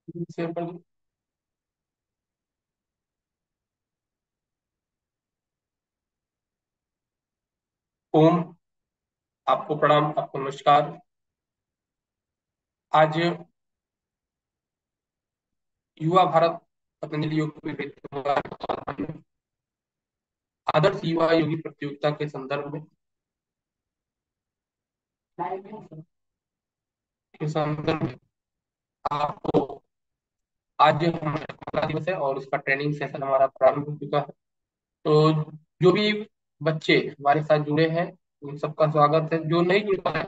Share कर दूं। ओम, आपको प्रणाम, आपको नमस्कार। आज युवा भारत पतंजलि योग पीठ आदर्श युवा योगी प्रतियोगिता के संदर्भ में आपको आज हमारा पहला दिवस है और इसका ट्रेनिंग सेशन हमारा प्रारंभ हो चुका है। तो जो भी बच्चे हमारे साथ जुड़े हैं उन सबका स्वागत है। जो नहीं जुड़ पाए,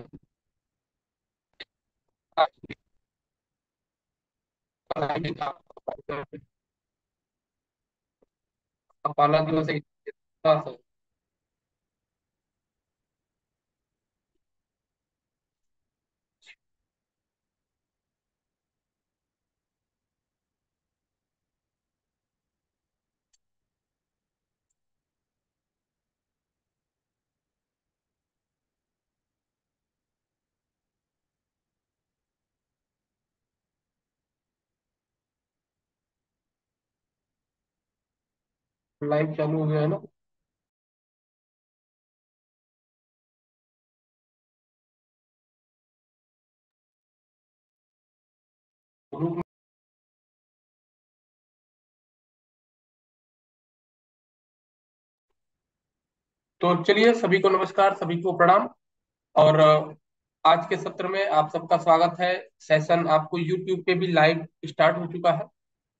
आपका पहला दिवस है। लाइव चालू हो गया है ना? ग्रुप में। तो चलिए, सभी को नमस्कार, सभी को प्रणाम। और आज के सत्र में आप सबका स्वागत है। सेशन आपको YouTube पे भी लाइव स्टार्ट हो चुका है।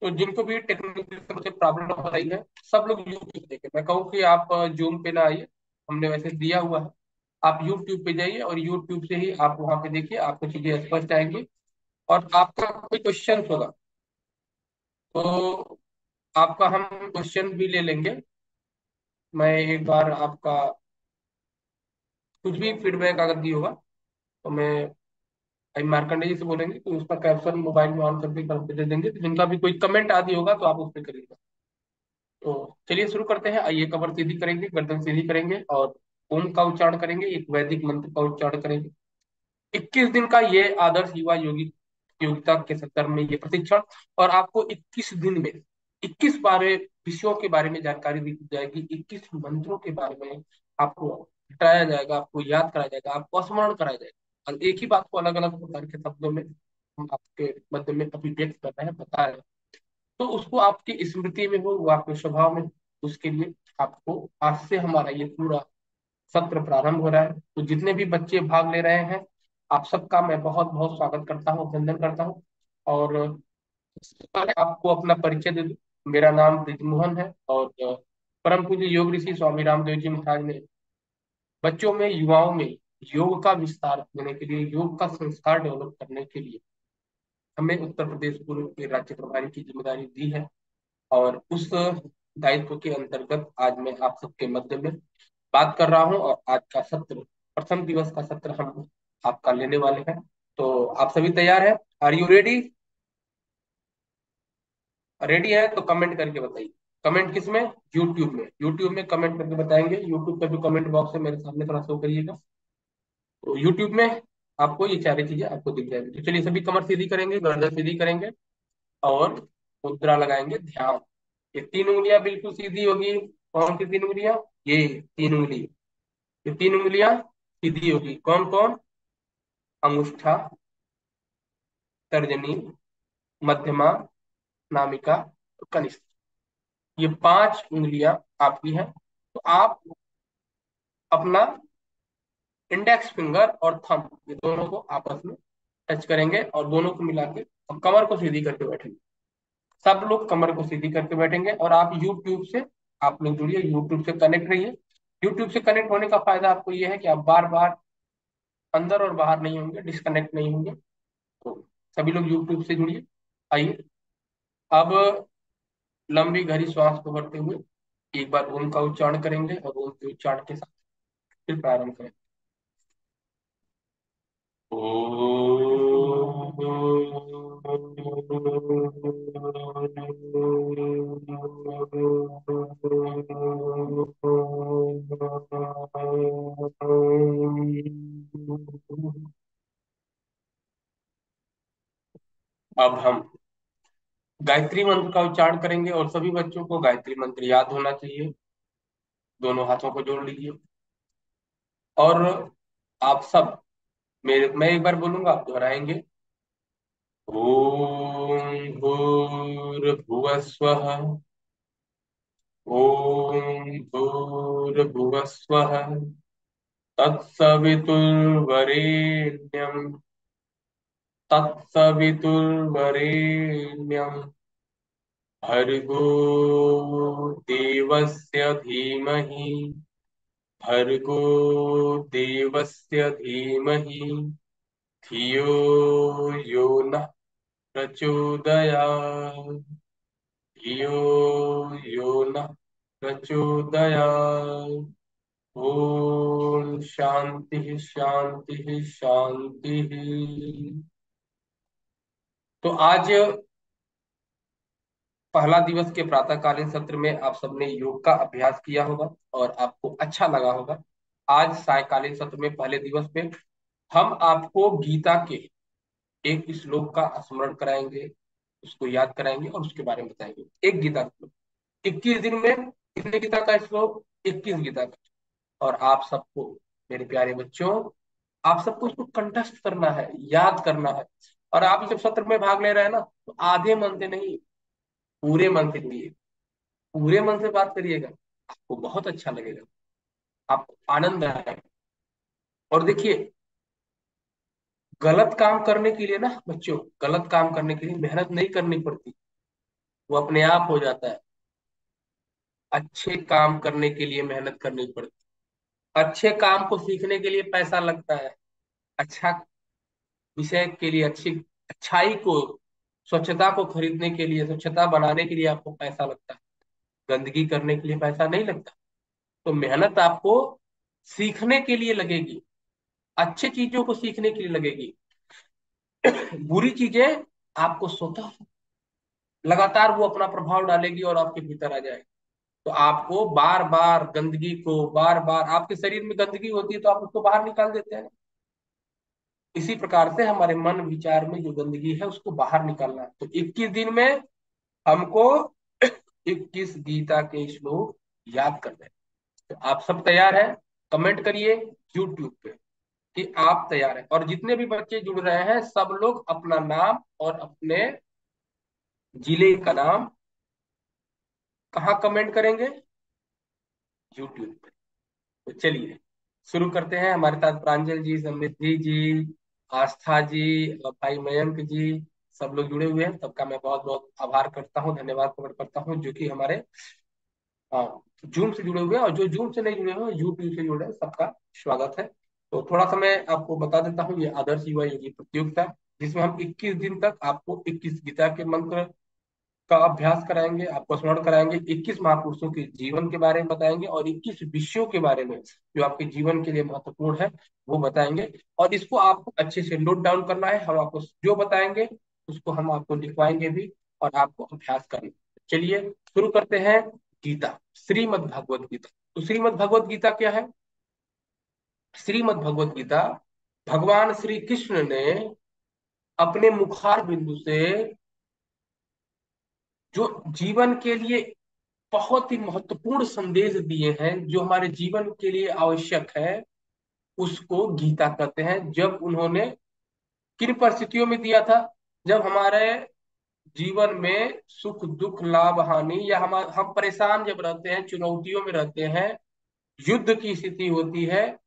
तो जिनको भी टेक्निकल से प्रॉब्लम हो रही है, सब लोग YouTube देखें। मैं कहूँ कि आप जूम पे ना आइए, हमने वैसे दिया हुआ है। आप YouTube पे जाइए और YouTube से ही आप वहां पे देखिए, आपको चीजें स्पष्ट आएंगी। और आपका कोई क्वेश्चन होगा तो आपका हम क्वेश्चन भी ले लेंगे। मैं एक बार आपका कुछ भी फीडबैक अगर दी होगा तो मैं भाई मार्कंडे जी से बोलेंगे कि उसका कैप्शन मोबाइल में ऑन करके कर दे देंगे। तो जिनका भी कोई कमेंट आदि होगा तो आप उस पर करिएगा। तो चलिए शुरू करते हैं। आइए, कमर सीधी करेंगे, गर्दन सीधी करेंगे और ओम का उच्चारण करेंगे, एक वैदिक मंत्र का उच्चारण करेंगे। 21 दिन का ये आदर्श युवा योगी योगिता के संदर्भ में ये प्रशिक्षण। और आपको 21 दिन में 21 विषयों के बारे में जानकारी दी जाएगी, 21 मंत्रों के बारे में आपको बताया जाएगा, आपको याद कराया जाएगा, आपको स्मरण कराया जाएगा। और एक ही बात को अलग अलग प्रकार के शब्दों में हम आपके मध्य में अभिव्यक्त कर रहे हैं, बता रहे हैं। तो उसको आपकी स्मृति में हो, वो आपके स्वभाव में हो, उसके लिए आपको आज से हमारा ये पूरा सत्र प्रारंभ हो रहा है। तो जितने भी बच्चे भाग ले रहे हैं, आप सबका मैं बहुत बहुत स्वागत करता हूँ, अभिनंदन करता हूँ। और सबसे पहले आपको अपना परिचय दे दूं। मेरा नाम ब्रिजमोहन है और परम पूज्य योग ऋषि स्वामी रामदेव जी महाराज ने बच्चों में, युवाओं में योग का विस्तार देने के लिए, योग का संस्कार डेवलप करने के लिए हमें उत्तर प्रदेश पूर्व के राज्य प्रभारी की जिम्मेदारी दी है। और उस दायित्व के अंतर्गत आज मैं आप सबके मध्य में बात कर रहा हूं। और आज का सत्र, प्रथम दिवस का सत्र हम आपका लेने वाले हैं। तो आप सभी तैयार हैं? Are you ready? रेडी है तो कमेंट करके बताइए। कमेंट किस में? यूट्यूब में। यूट्यूब में कमेंट करके बताएंगे। यूट्यूब का जो कमेंट बॉक्स है मेरे सामने थोड़ा शो करिएगा। तो यूट्यूब में आपको ये सारी चीजें आपको दिख जाएंगी। तो चलिए, सभी कमर सीधी करेंगे, गर्दन सीधी करेंगे और मुद्रा लगाएंगे, ध्यान। ये 3 उंगलियां बिल्कुल सीधी होगी। कौन सी 3 उंगलियां? ये 3 उंगली। ये 3 उंगलियां सीधी होगी। कौन कौन? अंगुष्ठा, तर्जनी, मध्यमा, नामिका और कनिष्ठ। ये 5 उंगलियां आपकी हैं। तो आप अपना इंडेक्स फिंगर और थंब, ये दोनों को आपस में टच करेंगे और दोनों को मिला के और कमर को सीधी करके बैठेंगे। सब लोग कमर को सीधी करके बैठेंगे और आप यूट्यूब से, आप लोग जुड़िए, यूट्यूब से कनेक्ट रहिए। यूट्यूब से कनेक्ट होने का फायदा आपको यह है कि आप बार बार अंदर और बाहर नहीं होंगे, डिस्कनेक्ट नहीं होंगे। तो सभी लोग यूट्यूब से जुड़िए। आइए, अब लंबी गहरी श्वास को भरते हुए एक बार ओम का उच्चारण करेंगे और ओम के उच्चारण के साथ फिर प्रारंभ करें। अब हम गायत्री मंत्र का उच्चारण करेंगे और सभी बच्चों को गायत्री मंत्र याद होना चाहिए। दोनों हाथों को जोड़ लीजिए। और आप सब मेरे मैं एक बार बोलूंगा, आप दोहराएंगे। ओम भूर्भुवः स्वः। ओम भूर्भुवः स्वः। तत्सवितुर्वरेण्यं। तत्सवितुर्वरेण्यं भर्गो देवस्य धीमहि। भर्गो देवस्य धीमहि धियो यो नः प्रचोदयात्। धियो यो नः प्रचोदयात्। ओम शांति शांति शांति। तो आज पहला दिवस के प्रातःकालीन सत्र में आप सबने योग का अभ्यास किया होगा और आपको अच्छा लगा होगा। आज सायकालीन सत्र में पहले दिवस पे हम आपको गीता के एक श्लोक का स्मरण कराएंगे, उसको याद कराएंगे और उसके बारे में बताएंगे। एक गीता श्लोक, 21 दिन में कितने गीता का श्लोक? 21 गीता का। और आप सबको, मेरे प्यारे बच्चों, आप सबको उसको कंठस्थ करना है, याद करना है। और आप जब सत्र में भाग ले रहे हैं ना, तो आधे मन से नहीं, पूरे मन से लिए, पूरे मन से बात करिएगा। आपको बहुत अच्छा लगेगा, आपको आनंद आएगा। और देखिए, गलत काम करने के लिए ना बच्चों, गलत काम करने के लिए मेहनत नहीं करनी पड़ती, वो अपने आप हो जाता है। अच्छे काम करने के लिए मेहनत करनी पड़ती। अच्छे काम को सीखने के लिए पैसा लगता है। अच्छा विषय के लिए, अच्छी अच्छाई को, स्वच्छता को खरीदने के लिए, स्वच्छता बनाने के लिए आपको पैसा लगता है। गंदगी करने के लिए पैसा नहीं लगता। तो मेहनत आपको सीखने के लिए लगेगी, अच्छी चीजों को सीखने के लिए लगेगी। बुरी चीजें आपको स्वतः लगातार वो अपना प्रभाव डालेगी और आपके भीतर आ जाएगी। तो आपको बार बार गंदगी को, बार बार, आपके शरीर में गंदगी होती है तो आप उसको बाहर निकाल देते हैं। इसी प्रकार से हमारे मन विचार में जो गंदगी है उसको बाहर निकालना है। तो 21 दिन में हमको 21 गीता के श्लोक याद करने हैं। तो आप सब तैयार हैं? कमेंट करिए यूट्यूब पे कि आप तैयार हैं। और जितने भी बच्चे जुड़ रहे हैं, सब लोग अपना नाम और अपने जिले का नाम कहाँ कमेंट करेंगे? यूट्यूब पे। तो चलिए शुरू करते हैं। हमारे साथ प्रांजल जी, समृद्धि जी, आस्था जी और भाई मयंक जी, सब लोग जुड़े हुए हैं। सबका मैं बहुत बहुत आभार करता हूँ, धन्यवाद प्रकट करता हूँ, जो कि हमारे जूम से जुड़े हुए हैं। और जो जूम से नहीं जुड़े हुए हैं, यूट्यूब से जुड़े हैं, सबका स्वागत है। तो थोड़ा सा मैं आपको बता देता हूँ, ये आदर्श युवा योगी प्रतियोगिता है, जिसमें हम 21 दिन तक आपको 21 गीता के मंत्र का अभ्यास कराएंगे, आपको स्मरण कराएंगे, 21 महापुरुषों के जीवन के बारे में बताएंगे और 21 विषयों के बारे में जो आपके जीवन के लिए महत्वपूर्ण है वो बताएंगे। और इसको आपको अच्छे से नोट डाउन करना है। हम आपको जो बताएंगे उसको हम आपको लिखवाएंगे भी और आपको अभ्यास करना है। चलिए शुरू करते हैं। गीता, श्रीमद् भगवत गीता। तो श्रीमद् भगवत गीता क्या है? श्रीमद् भगवत गीता भगवान श्री कृष्ण ने अपने मुखार बिंदु से जो जीवन के लिए बहुत ही महत्वपूर्ण संदेश दिए हैं, जो हमारे जीवन के लिए आवश्यक है, उसको गीता कहते हैं। जब उन्होंने किन परिस्थितियों में दिया था? जब हमारे जीवन में सुख दुख लाभ हानि, या हम परेशान जब रहते हैं, चुनौतियों में रहते हैं, युद्ध की स्थिति होती है,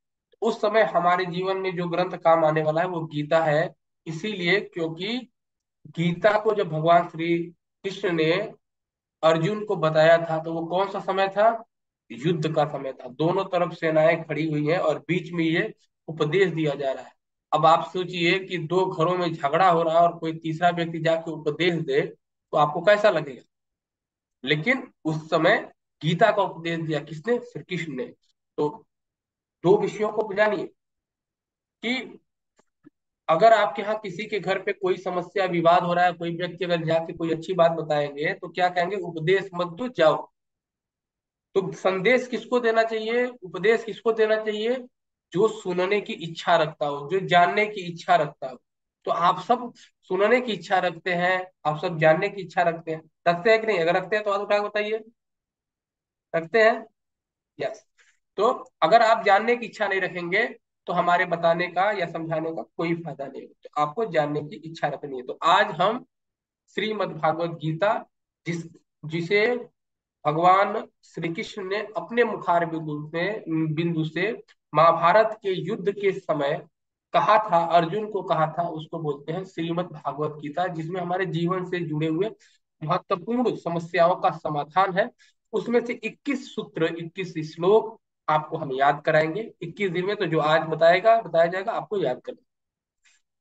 उस समय हमारे जीवन में जो ग्रंथ काम आने वाला है वो गीता है। इसीलिए, क्योंकि गीता को जब भगवान श्री कृष्ण ने अर्जुन को बताया था, तो वो कौन सा समय था? युद्ध का समय था। दोनों तरफ सेनाएं खड़ी हुई है और बीच में ये उपदेश दिया जा रहा है। अब आप सोचिए कि दो घरों में झगड़ा हो रहा है और कोई तीसरा व्यक्ति जाके उपदेश दे, तो आपको कैसा लगेगा? लेकिन उस समय गीता का उपदेश दिया किसने? श्री कृष्ण ने। तो दो विषयों को जानिए कि अगर आपके यहाँ किसी के घर पे कोई समस्या, विवाद हो रहा है, कोई व्यक्ति अगर जाके कोई अच्छी बात बताएंगे तो क्या कहेंगे? उपदेश मत दो, जाओ। तो संदेश किसको देना चाहिए, उपदेश किसको देना चाहिए? जो सुनने की इच्छा रखता हो, जो जानने की इच्छा रखता हो। तो आप सब सुनने की इच्छा रखते हैं, आप सब जानने की इच्छा रखते हैं कि नहीं? अगर रखते हैं तो हाथ उठा के बताइए। रखते हैं। यस। तो अगर आप जानने की इच्छा नहीं रखेंगे तो हमारे बताने का या समझाने का कोई फायदा नहीं है। तो आपको जानने की इच्छा रखनी है। तो आज हम श्रीमद् भागवत गीता, जिस जिसे भगवान श्री कृष्ण ने अपने मुखार बिंदु से महाभारत के युद्ध के समय कहा था, अर्जुन को कहा था, उसको बोलते हैं श्रीमद् भागवत गीता, जिसमें हमारे जीवन से जुड़े हुए महत्वपूर्ण समस्याओं का समाधान है। उसमें से 21 सूत्र, 21 श्लोक आपको हम याद कराएंगे 21 दिन में। तो जो आज बताया जाएगा आपको याद करना।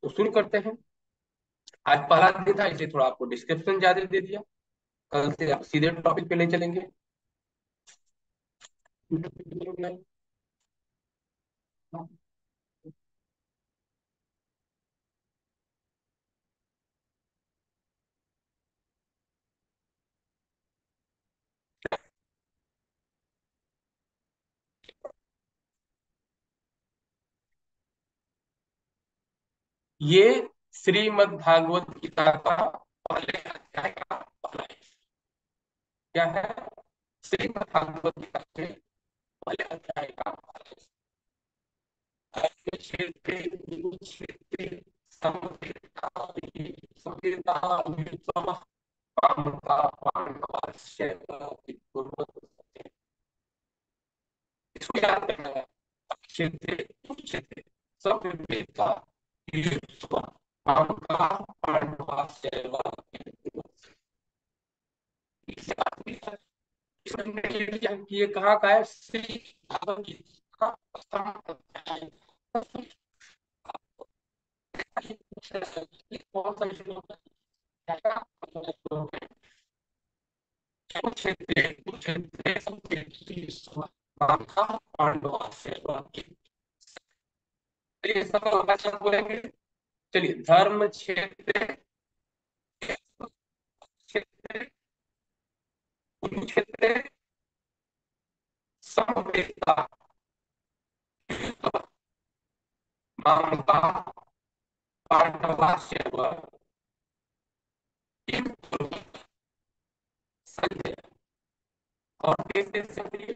तो शुरू करते हैं। आज पहला दिन था इसलिए थोड़ा आपको डिस्क्रिप्शन ज्यादा दे दिया। कल से आप सीधे टॉपिक पे ले चलेंगे। ये श्रीमद् भागवत गीता का पहले अध्याय का पहला क्या है? श्रीमद् भागवत गीता के पहले अध्याय का क्षेत्रे क्षेत्रे समवेतायुतमः पांडवा पांडवास्य इसको याद करना है। क्षेत्रे क्षेत्रे समवेता युतमः पांडवा पांडवास्य ये कहाँ का है? श्री भागवत गीता का प्रथम अध्याय। कौन सा श्लोक है? कुरुक्षेत्रे कुरुक्षेत्रे संकीर्तन पांडवास्य चलिए सब भाषा बोलेंगे। चलिए, धर्म क्षेत्र क्षेत्र कुरुक्षेत्र समवेता मामका पांडवास्य संजय। और कैसे संजय?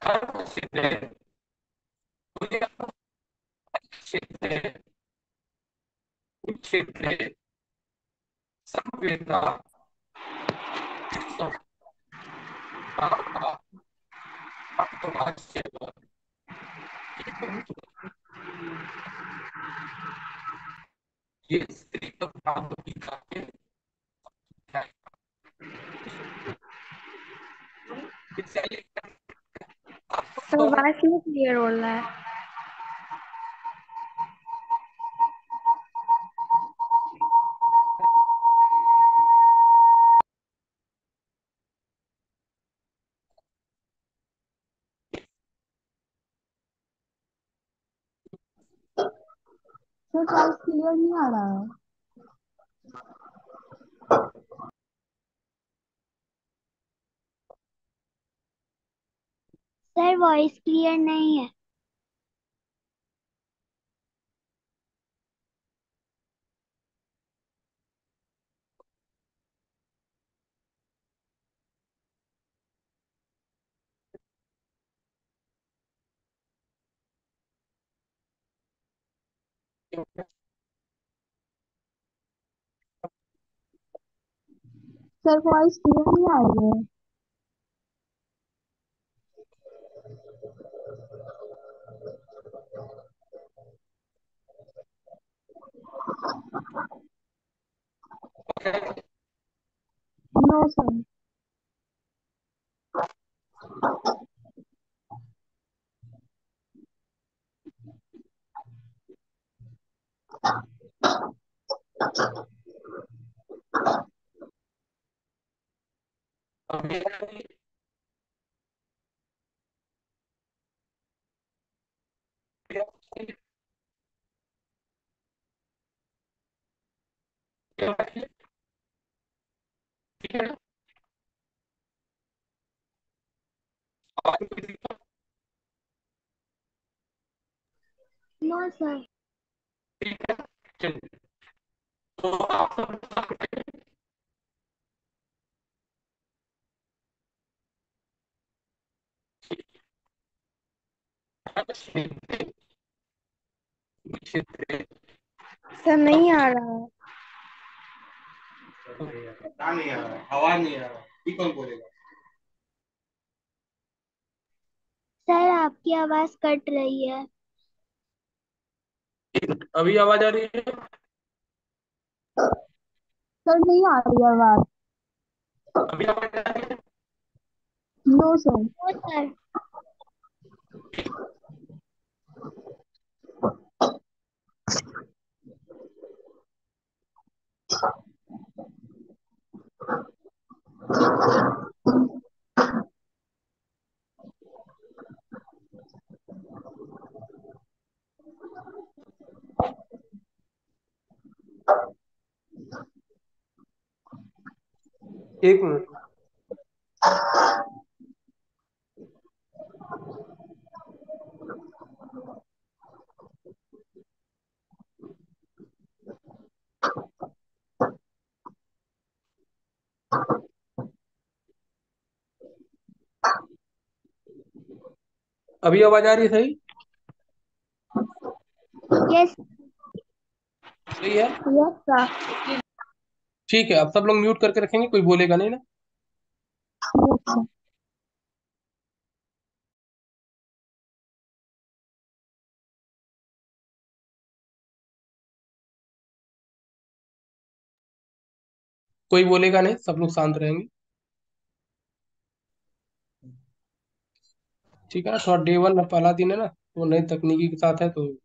धर्म क्षेत्र क्षेत्र कुरुक्षेत्र समवेता पांडवास्य ये स्त्री भागवत गीता के तो आवाज नहीं क्लियर हो रहा है। सर आवाज क्लियर नहीं आ रहा है। सर वॉइस क्लियर नहीं है। सर वॉइस क्लियर नहीं आ रही है। No sir. No sir. ठीक है। चलिए, तो क्षेत्र। सर नहीं आ रहा है। पता नहीं आ रहा है, आवाज नहीं आ रहा है, ये कौन बोलेगा? सर आपकी आवाज कट रही है। अभी आवाज आ रही है? सर नहीं आ रही है आवाज। अभी आवाज आ रही है? No sir. No sir. एक मिनट। अभी आवाज आ रही है सही? यस। सही है। Yes sir. ठीक है, अब सब लोग म्यूट करके रखेंगे, कोई बोलेगा नहीं ना। कोई बोलेगा नहीं, सब लोग शांत रहेंगे। ठीक है ना, थोड़ा डे वन पहला दिन है ना, तो नई तकनीकी के साथ है, तो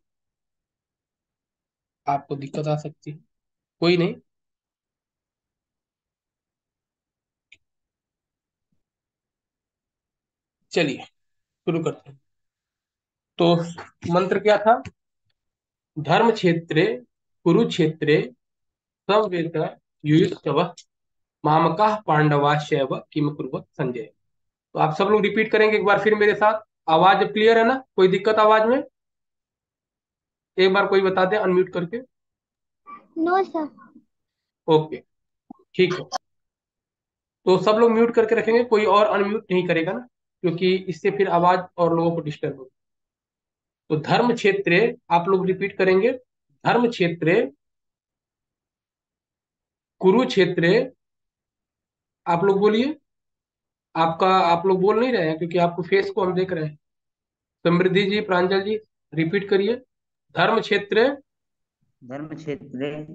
आपको दिक्कत आ सकती है। कोई नहीं, चलिए शुरू करते हैं। तो मंत्र क्या था? धर्म क्षेत्रे कुरुक्षेत्रे संवेद युयुत्सव मामकाः पांडवाश्चैव किम कुर्वत संजय। तो आप सब लोग रिपीट करेंगे एक बार फिर मेरे साथ। आवाज क्लियर है ना? कोई दिक्कत आवाज में? एक बार कोई बता दे अनम्यूट करके। No sir. ओके, ठीक है। तो सब लोग म्यूट करके रखेंगे, कोई और अनम्यूट नहीं करेगा ना, क्योंकि इससे फिर आवाज और लोगों को डिस्टर्ब होगी। तो धर्म क्षेत्रे, आप लोग रिपीट करेंगे। धर्म क्षेत्रे कुरुक्षेत्रे, आप लोग बोलिए। आपका आप लोग बोल नहीं रहे हैं क्योंकि आपको फेस को हम देख रहे हैं। समृद्धि जी, प्रांजल जी, रिपीट करिए। धर्म क्षेत्र, धर्म क्षेत्रे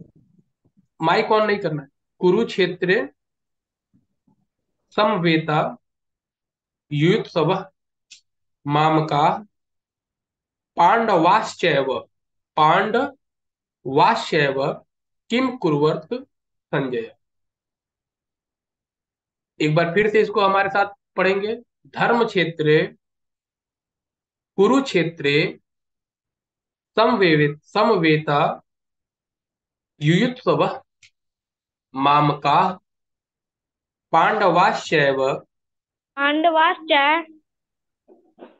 माइक ऑन नहीं करना है। कुरुक्षेत्र समवेता युयुत्सव मामका पांडवाश्चैव पांडवाश्चैव किम कुर्वत संजय। एक बार फिर से इसको हमारे साथ पढ़ेंगे। धर्म क्षेत्रे कुरुक्षेत्रे समवेता युयुत्सव मामका पांडवाश्चैव पांडवाश्च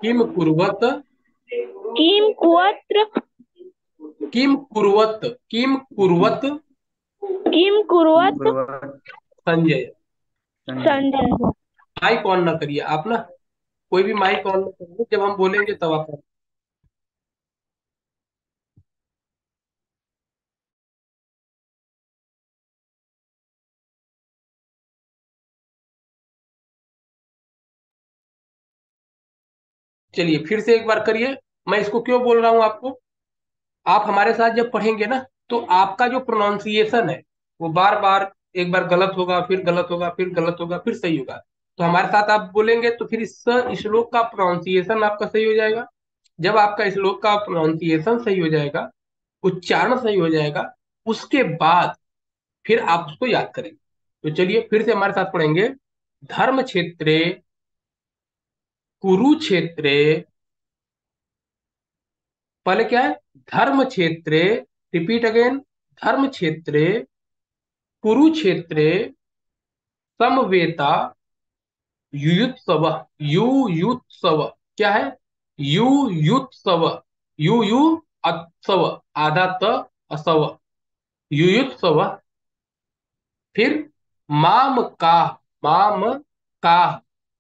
किम कुर्वत किम कुत्र किम कुर्वत किम कुर्वत किम कुर्वत कुर्वत संजय। संजय। संजय। माइक ऑन ना करिए आप ना, कोई भी माइक ऑन ना करिए, जब हम बोलेंगे तब आप। चलिए फिर से एक बार करिए। मैं इसको क्यों बोल रहा हूं आपको? आप हमारे साथ जब पढ़ेंगे ना, तो आपका जो प्रोनाउंसिएशन है वो बार बार, एक बार गलत होगा, फिर गलत होगा, फिर गलत होगा, फिर सही होगा। तो हमारे साथ आप बोलेंगे तो फिर इस श्लोक का प्रोनाउंसिएशन आपका सही हो जाएगा। जब आपका श्लोक का प्रोनाउंसिएशन सही हो जाएगा, उच्चारण सही हो जाएगा, उसके बाद फिर आप उसको याद करेंगे। तो चलिए फिर से हमारे साथ पढ़ेंगे। धर्म क्षेत्रे कुरुक्षेत्रे, पहले क्या है? धर्म क्षेत्रे, रिपीट अगेन। धर्म क्षेत्रे कुरुक्षेत्रे समवेता युयुत्सव युयुत्सव, क्या है? युयुत्सव यु यु उत्सव, आधा त असव, युयुत्सव फिर माम काह, माम काह,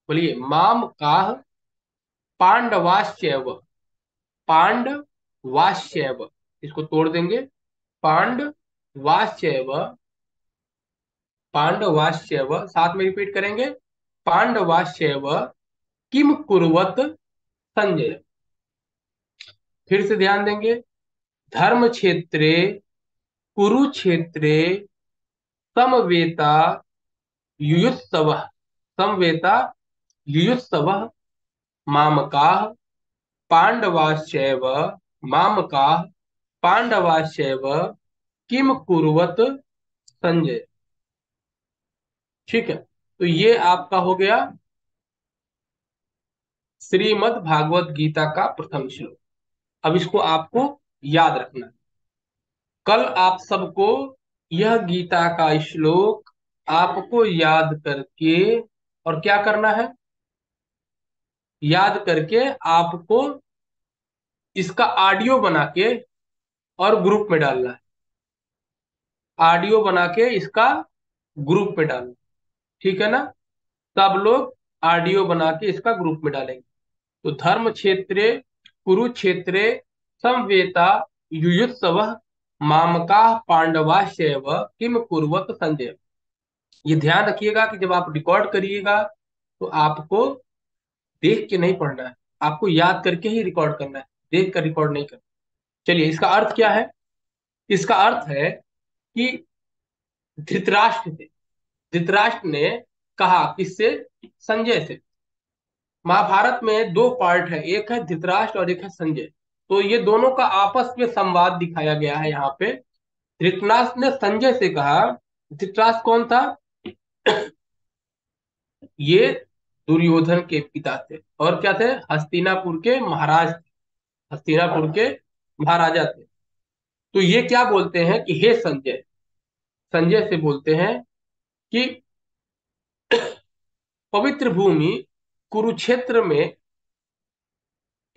बोलिए माम काह, पांडवाश्चैव, पांडवाश्चैव, इसको तोड़ देंगे, पांडवाश्चैव, पांडवाश्चैव, साथ में रिपीट करेंगे, पांडवाश्चैव किम कुर्वत संजय। फिर से ध्यान देंगे, धर्म क्षेत्रे कुरुक्षेत्रे समवेता युयुत्सव, समवेता युयुत्सव, मामकाः पांडवाश्चैव, मामकाः पांडवाश्चैव किम कुर्वत संजय। ठीक है, तो ये आपका हो गया श्रीमद् भागवत गीता का प्रथम श्लोक। अब इसको आपको याद रखना है। कल आप सबको यह गीता का श्लोक आपको याद करके, और क्या करना है, याद करके आपको इसका ऑडियो बना के और ग्रुप में डालना है। ऑडियो बना के इसका ग्रुप में डालना, ठीक है ना। सब लोग ऑडियो बना के इसका ग्रुप में डालेंगे। तो धर्म क्षेत्रे कुरुक्षेत्रे समवेता युयुत्सव, मामका पांडवाश्चैव किम कुर्वत संजय। ये ध्यान रखिएगा कि जब आप रिकॉर्ड करिएगा तो आपको देख के नहीं पढ़ना है, आपको याद करके ही रिकॉर्ड करना है, देख कर रिकॉर्ड नहीं करना। चलिए, इसका अर्थ क्या है। इसका अर्थ है कि धृतराष्ट्र से, धृतराष्ट्र ने कहा किससे, संजय से। महाभारत में दो पार्ट है, एक है धृतराष्ट्र और एक है संजय। तो ये दोनों का आपस में संवाद दिखाया गया है यहाँ पे। धृतराष्ट्र ने संजय से कहा, धृतराष्ट्र कौन था, ये दुर्योधन के पिता थे, और क्या थे, हस्तिनापुर के महाराज, हस्तिनापुर के महाराजा थे। तो ये क्या बोलते हैं कि हे संजय, संजय से बोलते हैं कि पवित्र भूमि कुरुक्षेत्र में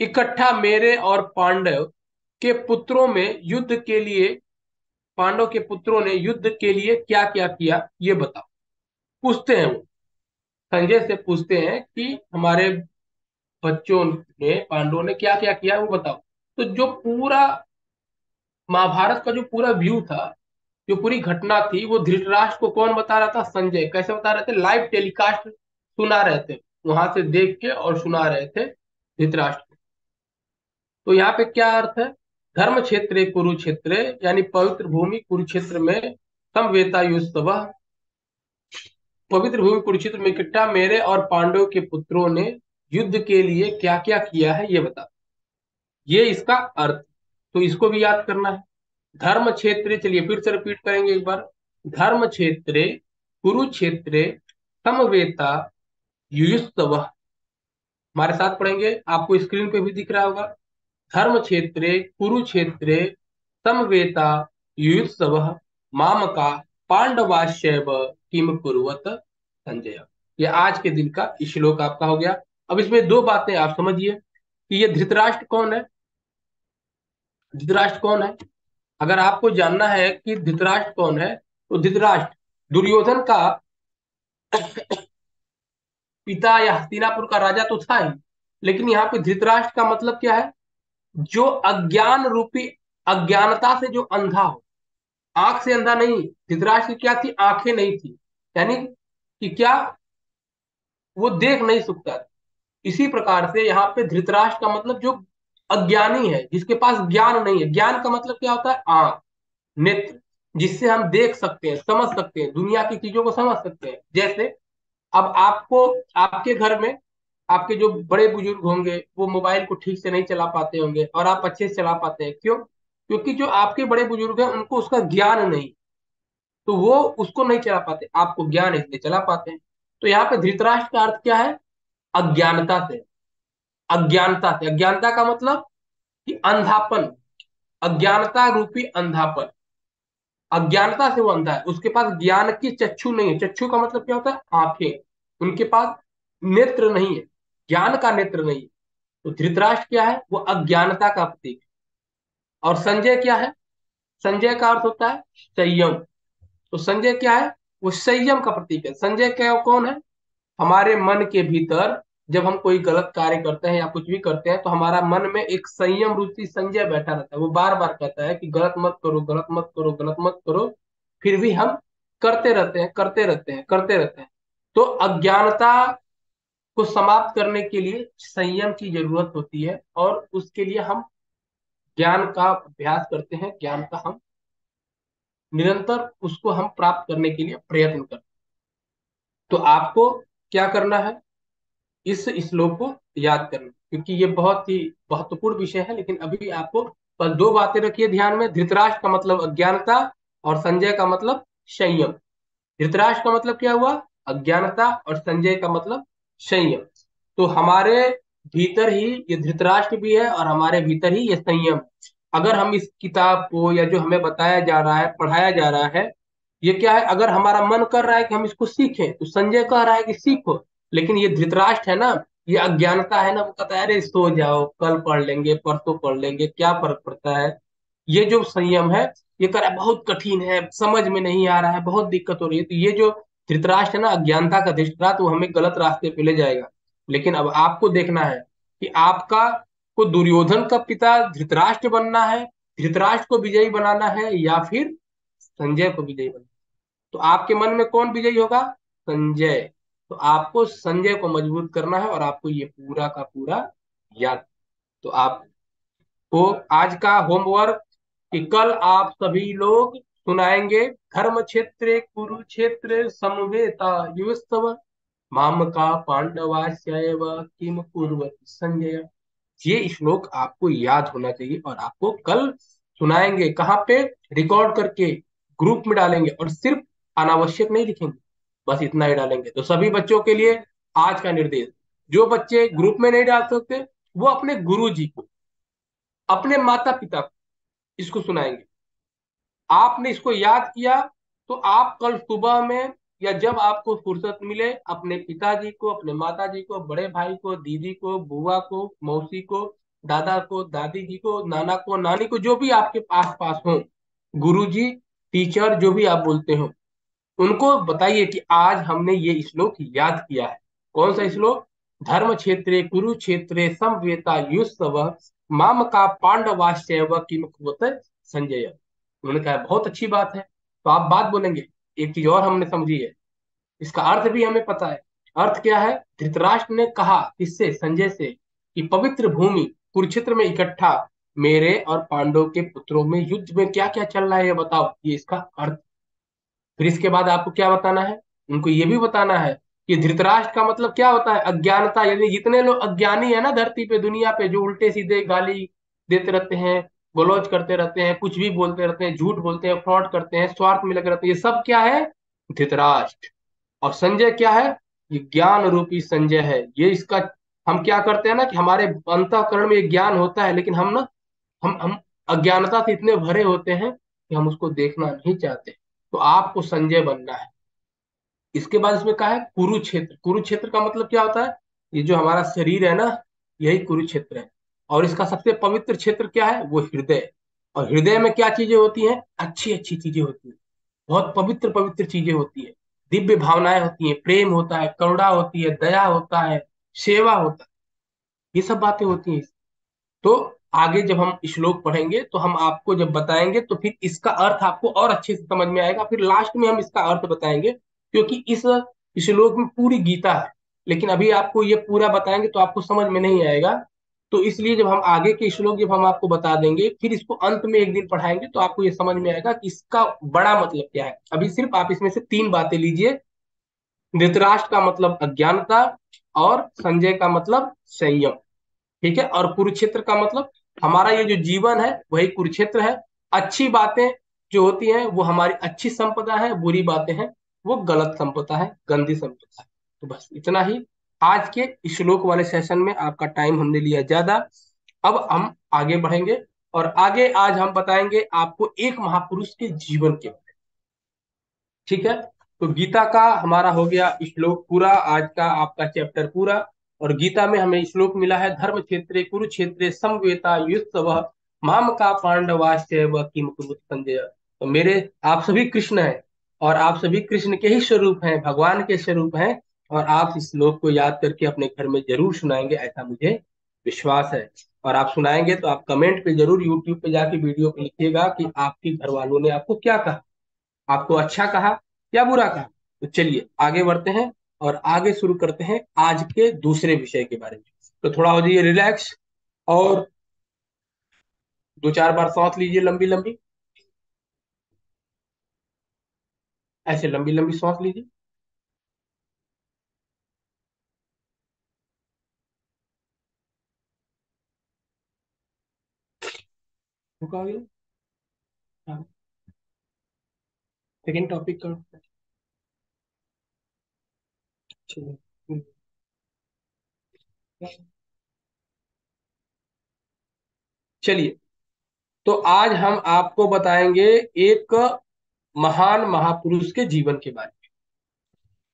इकट्ठा मेरे और पांडव के पुत्रों में युद्ध के लिए, पांडव के पुत्रों ने युद्ध के लिए क्या क्या किया ये बताओ। पूछते हैं वो, संजय से पूछते हैं कि हमारे बच्चों ने, पांडवों ने क्या क्या किया वो बताओ। तो जो पूरा महाभारत का जो पूरा व्यू था, जो पूरी घटना थी, वो धृतराष्ट्र को कौन बता रहा था, संजय। कैसे बता रहे थे, लाइव टेलीकास्ट सुना रहे थे, वहां से देख के और सुना रहे थे धृतराष्ट्र। तो यहाँ पे क्या अर्थ है, धर्म क्षेत्र कुरुक्षेत्र, यानी पवित्र भूमि कुरुक्षेत्र में समवेता युस्तव, पवित्र भूमि कुरुक्षेत्र में इकट्ठा मेरे और पांडव के पुत्रों ने युद्ध के लिए क्या क्या किया है ये बता, ये इसका अर्थ। तो इसको भी याद करना है। धर्म क्षेत्र, चलिए फिर से रिपीट करेंगे एक बार, धर्म क्षेत्रे कुरुक्षेत्रे समवेता युयुत्सव, हमारे साथ पढ़ेंगे, आपको स्क्रीन पे भी दिख रहा होगा, धर्म क्षेत्रे कुरुक्षेत्रे समवेता युयुत्सव, मामका पांडवाश्चैव किम कुर्वत संजय। ये आज के दिन का श्लोक आपका हो गया। अब इसमें दो बातें आप समझिए कि ये धृतराष्ट्र कौन है। धृतराष्ट्र कौन है, अगर आपको जानना है कि धृतराष्ट्र कौन है, तो धृतराष्ट्र दुर्योधन का पिता या हस्तिनापुर का राजा तो था ही, लेकिन यहाँ पे धृतराष्ट्र का मतलब क्या है, जो अज्ञान रूपी, अज्ञानता से जो अंधा हो, आंख से अंधा नहीं। धृतराष्ट्र की क्या थी, आंखें नहीं थी, यानी कि क्या, वो देख नहीं सकता। इसी प्रकार से यहाँ पे धृतराष्ट्र का मतलब जो अज्ञानी है, जिसके पास ज्ञान नहीं है। ज्ञान का मतलब क्या होता है, आंख, नेत्र, जिससे हम देख सकते हैं, समझ सकते हैं, दुनिया की चीजों को समझ सकते हैं। जैसे अब आपको, आपके घर में आपके जो बड़े बुजुर्ग होंगे वो मोबाइल को ठीक से नहीं चला पाते होंगे, और आप अच्छे से चला पाते हैं, क्यों, क्योंकि जो आपके बड़े बुजुर्ग हैं उनको उसका ज्ञान नहीं, तो वो उसको नहीं चला पाते, आपको ज्ञान है इसलिए चला पाते हैं। तो यहाँ पे धृतराष्ट्र का अर्थ क्या है, अज्ञानता से, अज्ञानता से, अज्ञानता का मतलब कि अंधापन, अज्ञानता रूपी अंधापन, अज्ञानता से वो अंधा है, उसके पास ज्ञान की चक्षु नहीं है। चक्षु का मतलब क्या होता है, आंखें, उनके पास नेत्र नहीं है, ज्ञान का नेत्र नहीं है। तो धृतराष्ट्र क्या है, वो अज्ञानता का प्रतीक है। और संजय क्या है, संजय का अर्थ होता है संयम। तो संजय क्या है, वो संयम का प्रतीक है। संजय क्या कौन है? हमारे मन के भीतर जब हम कोई गलत कार्य करते हैं या कुछ भी करते हैं तो हमारा मन में एक संयम रूपी संजय बैठा रहता है। वो बार बार कहता है कि गलत मत करो, गलत मत करो, गलत मत करो। फिर भी हम करते रहते हैं, करते रहते हैं, करते रहते हैं। तो अज्ञानता को समाप्त करने के लिए संयम की जरूरत होती है, और उसके लिए हम ज्ञान का अभ्यास करते हैं, ज्ञान का हम निरंतर उसको हम प्राप्त करने के लिए प्रयत्न करते हैं। तो आपको क्या करना है? इस श्लोक को याद करना, क्योंकि ये बहुत ही महत्वपूर्ण विषय है। लेकिन अभी आपको बस दो बातें रखिए ध्यान में। धृतराष्ट्र का मतलब अज्ञानता, और संजय का मतलब संयम। धृतराष्ट्र का मतलब क्या हुआ? अज्ञानता, और संजय का मतलब संयम। तो हमारे भीतर ही ये धृतराष्ट्र भी है, और हमारे भीतर ही ये संयम। अगर हम इस किताब को, या जो हमें बताया जा रहा है, पढ़ाया जा रहा है, ये क्या है, अगर हमारा मन कर रहा है कि हम इसको सीखें, तो संजय कह रहा है कि सीखो। लेकिन ये धृतराष्ट्र है ना, ये अज्ञानता है ना, वो कहता है अरे सो जाओ, कल पढ़ लेंगे, परसों पढ़ लेंगे, क्या फर्क पड़ता है। ये जो संयम है, ये कह रहा है बहुत कठिन है, समझ में नहीं आ रहा है, बहुत दिक्कत हो रही है। तो ये जो धृतराष्ट्र है ना, अज्ञानता का धृतराष्ट्र, वो हमें गलत रास्ते पे ले जाएगा। लेकिन अब आपको देखना है कि आपका को दुर्योधन का पिता धृतराष्ट्र बनना है, धृतराष्ट्र को विजयी बनाना है, या फिर संजय को विजयी बनाना है। तो आपके मन में कौन विजयी होगा? संजय। तो आपको संजय को मजबूत करना है, और आपको ये पूरा का पूरा याद। तो आपको आज का होमवर्क, कि कल आप सभी लोग सुनाएंगे, धर्म क्षेत्र कुरुक्षेत्र समवेता युस्तव माम का पांडवास्यैव किम कुर्वत संजय। ये श्लोक आपको याद होना चाहिए, और आपको कल सुनाएंगे। कहाँ पे? रिकॉर्ड करके ग्रुप में डालेंगे, और सिर्फ अनावश्यक नहीं लिखेंगे, बस इतना ही डालेंगे। तो सभी बच्चों के लिए आज का निर्देश, जो बच्चे ग्रुप में नहीं डाल सकते, वो अपने गुरु जी को, अपने माता पिता को इसको सुनाएंगे। आपने इसको याद किया, तो आप कल सुबह में, या जब आपको फुर्सत मिले, अपने पिताजी को, अपने माताजी को, बड़े भाई को, दीदी को, बुआ को, मौसी को, दादा को, दादी जी को, नाना को, नानी को, जो भी आपके आस पास हो, गुरुजी, टीचर, जो भी आप बोलते हो, उनको बताइए कि आज हमने ये श्लोक याद किया है। कौन सा श्लोक? धर्म क्षेत्रे कुरुक्षेत्रे समवेता युस्तव माम का पांडवाश्चैव किम कुरुवत संजय। उन्होंने कहा बहुत अच्छी बात है। तो आप बात बोलेंगे। एक चीज और हमने समझी है, इसका अर्थ भी हमें पता है। अर्थ क्या है? धृतराष्ट्र ने कहा किससे? संजय से, कि पवित्र भूमि कुरुक्षेत्र में इकट्ठा मेरे और पांडव के पुत्रों में युद्ध में क्या क्या चल रहा है, ये बताओ। ये इसका अर्थ। फिर इसके बाद आपको क्या बताना है? उनको ये भी बताना है कि धृतराष्ट्र का मतलब क्या होता है? अज्ञानता। यानी जितने लोग अज्ञानी है ना धरती पे, दुनिया पे, जो उल्टे सीधे गाली देते रहते हैं, गलौज करते रहते हैं, कुछ भी बोलते रहते हैं, झूठ बोलते हैं, फ्रॉड करते हैं, स्वार्थ में लगे रहते हैं, ये सब क्या है? धृतराष्ट्र। और संजय क्या है? ये ज्ञान रूपी संजय है। ये इसका, हम क्या करते हैं ना, कि हमारे अंतःकरण में ये ज्ञान होता है, लेकिन हम ना, हम अज्ञानता से इतने भरे होते हैं कि हम उसको देखना नहीं चाहते। तो आपको संजय बनना है। इसके बाद इसमें कहा है कुरुक्षेत्र। कुरुक्षेत्र का मतलब क्या होता है? ये जो हमारा शरीर है ना, यही कुरुक्षेत्र है। और इसका सबसे पवित्र क्षेत्र क्या है? वो हृदय। और हृदय में क्या चीजें होती हैं? अच्छी अच्छी चीजें होती हैं, बहुत पवित्र पवित्र चीजें होती है, दिव्य भावनाएं होती हैं, प्रेम होता है, करुणा होती है, दया होता है, सेवा होता है, ये सब बातें होती हैं। तो आगे जब हम श्लोक पढ़ेंगे, तो हम आपको जब बताएंगे, तो फिर इसका अर्थ आपको और अच्छे से समझ में आएगा। फिर लास्ट में हम इसका अर्थ बताएंगे, क्योंकि इस श्लोक में पूरी गीता है। लेकिन अभी आपको ये पूरा बताएंगे तो आपको समझ में नहीं आएगा। तो इसलिए जब हम आगे के श्लोक जब हम आपको बता देंगे, फिर इसको अंत में एक दिन पढ़ाएंगे, तो आपको ये समझ में आएगा कि इसका बड़ा मतलब क्या है। अभी सिर्फ आप इसमें से तीन बातें लीजिए। धृतराष्ट्र का मतलब अज्ञानता, और संजय का मतलब संयम, ठीक है। और कुरुक्षेत्र का मतलब हमारा ये जो जीवन है वही कुरुक्षेत्र है। अच्छी बातें जो होती हैं वो हमारी अच्छी संपदा है, बुरी बातें हैं वो गलत संपदा है, गंदी संपदा है। तो बस इतना ही आज के श्लोक वाले सेशन में। आपका टाइम हमने लिया ज्यादा, अब हम आगे बढ़ेंगे। और आगे आज हम बताएंगे आपको एक महापुरुष के जीवन के बारे में, ठीक है। तो गीता का हमारा हो गया श्लोक पूरा, आज का आपका चैप्टर पूरा। और गीता में हमें श्लोक मिला है, धर्म क्षेत्रे कुरुक्षेत्रे समवेता युस्तव माम का पांडवाश्चैव किम कुरुवत संजय। तो मेरे आप सभी कृष्ण हैं, और आप सभी कृष्ण के ही स्वरूप हैं, भगवान के स्वरूप हैं। और आप इस श्लोक को याद करके अपने घर में जरूर सुनाएंगे, ऐसा मुझे विश्वास है। और आप सुनाएंगे तो आप कमेंट पे जरूर, यूट्यूब पे जाके वीडियो पे लिखिएगा कि आपके घर वालों ने आपको क्या कहा, आपको अच्छा कहा या बुरा कहा। तो चलिए आगे बढ़ते हैं और आगे शुरू करते हैं आज के दूसरे विषय के बारे में। तो थोड़ा हो जाइए रिलैक्स और 2-4 बार सांस लीजिए लंबी लंबी, ऐसे लंबी लंबी सांस लीजिए। रुका गया। हाँ, सेकेंड टॉपिक का। चलिए। चलिए, तो आज हम आपको बताएंगे एक महान महापुरुष के जीवन के बारे में।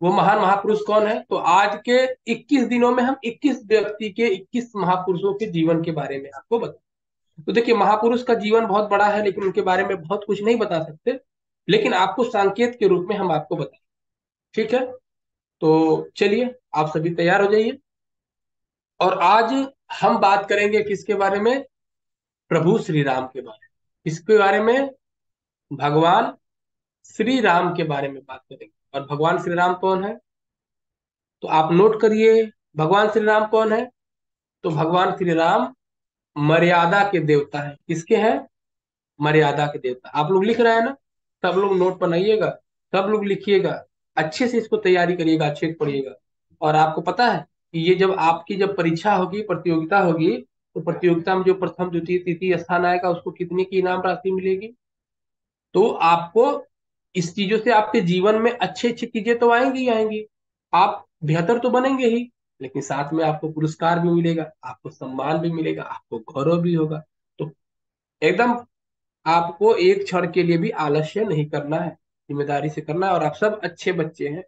वो महान महापुरुष कौन है? तो आज के 21 दिनों में हम 21 व्यक्ति के, 21 महापुरुषों के जीवन के बारे में आपको बताएंगे। तो देखिए, महापुरुष का जीवन बहुत बड़ा है, लेकिन उनके बारे में बहुत कुछ नहीं बता सकते, लेकिन आपको संकेत के रूप में हम आपको बताएंगे। ठीक है, तो चलिए आप सभी तैयार हो जाइए। और आज हम बात करेंगे किसके बारे में? प्रभु श्री राम के बारे में। किसके बारे में? भगवान श्री राम के बारे में बात करेंगे। और भगवान श्री राम कौन है? तो आप नोट करिए, भगवान श्री राम कौन है? तो भगवान श्री राम मर्यादा के देवता है। किसके हैं? मर्यादा के देवता। आप लोग लिख रहे हैं ना? सब लोग नोट बनाइएगा, सब लोग लिखिएगा, अच्छे से इसको तैयारी करिएगा, अच्छे से पढ़िएगा। और आपको पता है कि ये जब आपकी जब परीक्षा होगी, प्रतियोगिता होगी, तो प्रतियोगिता में जो प्रथम द्वितीय तृतीय स्थान आएगा उसको कितने की इनाम राशि मिलेगी? तो आपको इस चीजों से आपके जीवन में अच्छी अच्छी चीजें तो आएंगी ही आएंगी, आप बेहतर तो बनेंगे ही, लेकिन साथ में आपको पुरस्कार भी मिलेगा, आपको सम्मान भी मिलेगा, आपको गौरव भी होगा। तो एकदम आपको एक क्षण के लिए भी आलस्य नहीं करना है, जिम्मेदारी से करना है। और आप सब अच्छे बच्चे हैं।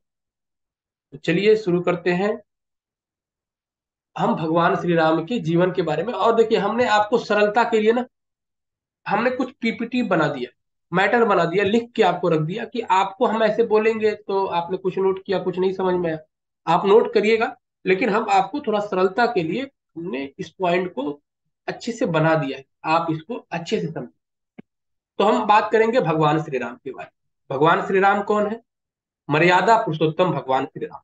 तो चलिए शुरू करते हैं हम भगवान श्री राम के जीवन के बारे में। और देखिए, हमने आपको सरलता के लिए ना, हमने कुछ पीपीटी बना दिया, मैटर बना दिया, लिख के आपको रख दिया कि आपको हम ऐसे बोलेंगे तो आपने कुछ नोट किया, कुछ नहीं समझ में आया, आप नोट करिएगा। लेकिन हम आपको थोड़ा सरलता के लिए हमने इस पॉइंट को अच्छे से बना दिया है, आप इसको अच्छे से समझ। तो हम बात करेंगे भगवान श्री राम के बारे में। भगवान श्री राम कौन है? मर्यादा पुरुषोत्तम भगवान श्री राम।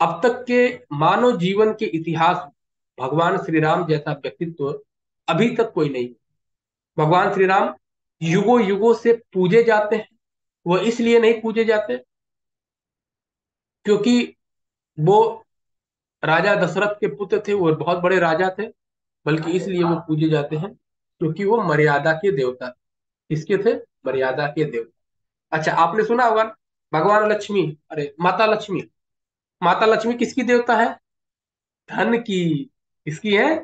अब तक के मानव जीवन के इतिहास में भगवान श्री राम जैसा व्यक्तित्व अभी तक कोई नहीं। भगवान श्री राम युगों युगों से पूजे जाते हैं। वो इसलिए नहीं पूजे जाते क्योंकि वो राजा दशरथ के पुत्र थे, वो बहुत बड़े राजा थे, बल्कि इसलिए वो पूजे जाते हैं क्योंकि वो मर्यादा के देवता थे। किसके थे? मर्यादा के देवता। अच्छा, आपने सुना होगा भगवान लक्ष्मी, अरे माता लक्ष्मी, माता लक्ष्मी किसकी देवता है? धन की। किसकी है?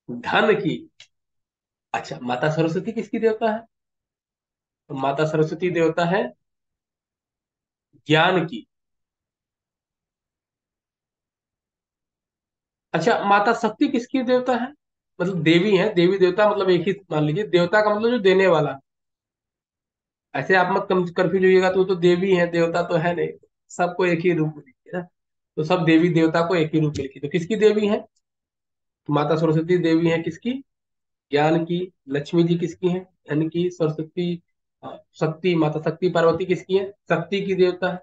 धन की। अच्छा, माता सरस्वती किसकी देवता है? तो माता सरस्वती देवता है ज्ञान की। अच्छा, माता शक्ति किसकी देवता है? मतलब देवी है, देवी देवता मतलब एक ही मान लीजिए, देवता का मतलब जो देने वाला। ऐसे आप मत कंफ्यूज होइएगा, तो वो तो देवी है, देवता तो है नहीं। सबको एक ही रूप में लिखिए ना, तो सब देवी देवता को एक ही रूप में लिखिए। तो किसकी देवी है? तो माता सरस्वती देवी है किसकी? ज्ञान की। लक्ष्मी जी किसकी है? धन की। सरस्वती शक्ति, माता शक्ति पार्वती किसकी है? शक्ति की देवता है।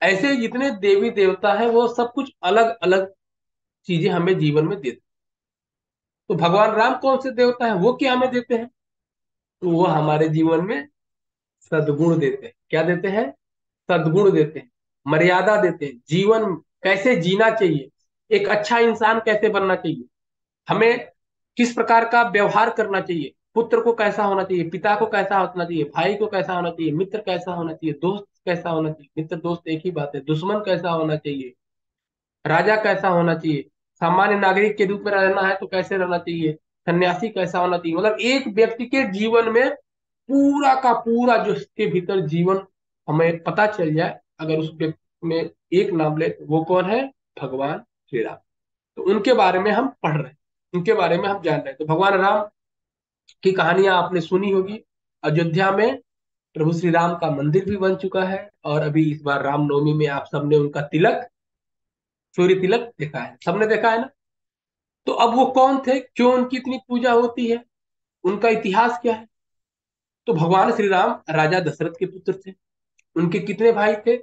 ऐसे जितने देवी देवता है वो सब कुछ अलग अलग चीजें हमें जीवन में देते हैं। तो भगवान राम कौन से देवता है? वो क्या हमें देते हैं? तो वो हमारे जीवन में सद्गुण देते हैं। क्या देते हैं? सद्गुण देते हैं, मर्यादा देते हैं, जीवन कैसे जीना चाहिए, एक अच्छा इंसान कैसे बनना चाहिए, हमें किस प्रकार का व्यवहार करना चाहिए, पुत्र को कैसा होना चाहिए, पिता को कैसा होना चाहिए, भाई को कैसा होना चाहिए, मित्र कैसा होना चाहिए, दोस्त कैसा होना चाहिए, मित्र दोस्त एक ही बात है, दुश्मन कैसा होना चाहिए, राजा कैसा होना चाहिए, सामान्य नागरिक के रूप में रहना है तो कैसे रहना चाहिए, सन्यासी कैसा होना चाहिए। मतलब एक व्यक्ति के जीवन में पूरा का पूरा जो उसके भीतर जीवन हमें पता चल जाए, अगर उस व्यक्ति में एक नाम ले तो वो कौन है? भगवान श्री राम। तो उनके बारे में हम पढ़ रहे हैं, उनके बारे में हम जान रहे हैं। तो भगवान राम की कहानियां आपने सुनी होगी। अयोध्या में प्रभु श्री राम का मंदिर भी बन चुका है। और अभी इस बार रामनवमी में आप सबने उनका तिलक, सूर्य तिलक देखा है, सबने देखा है ना। तो अब वो कौन थे, क्यों उनकी इतनी पूजा होती है, उनका इतिहास क्या है। तो भगवान श्री राम राजा दशरथ के पुत्र थे। उनके कितने भाई थे,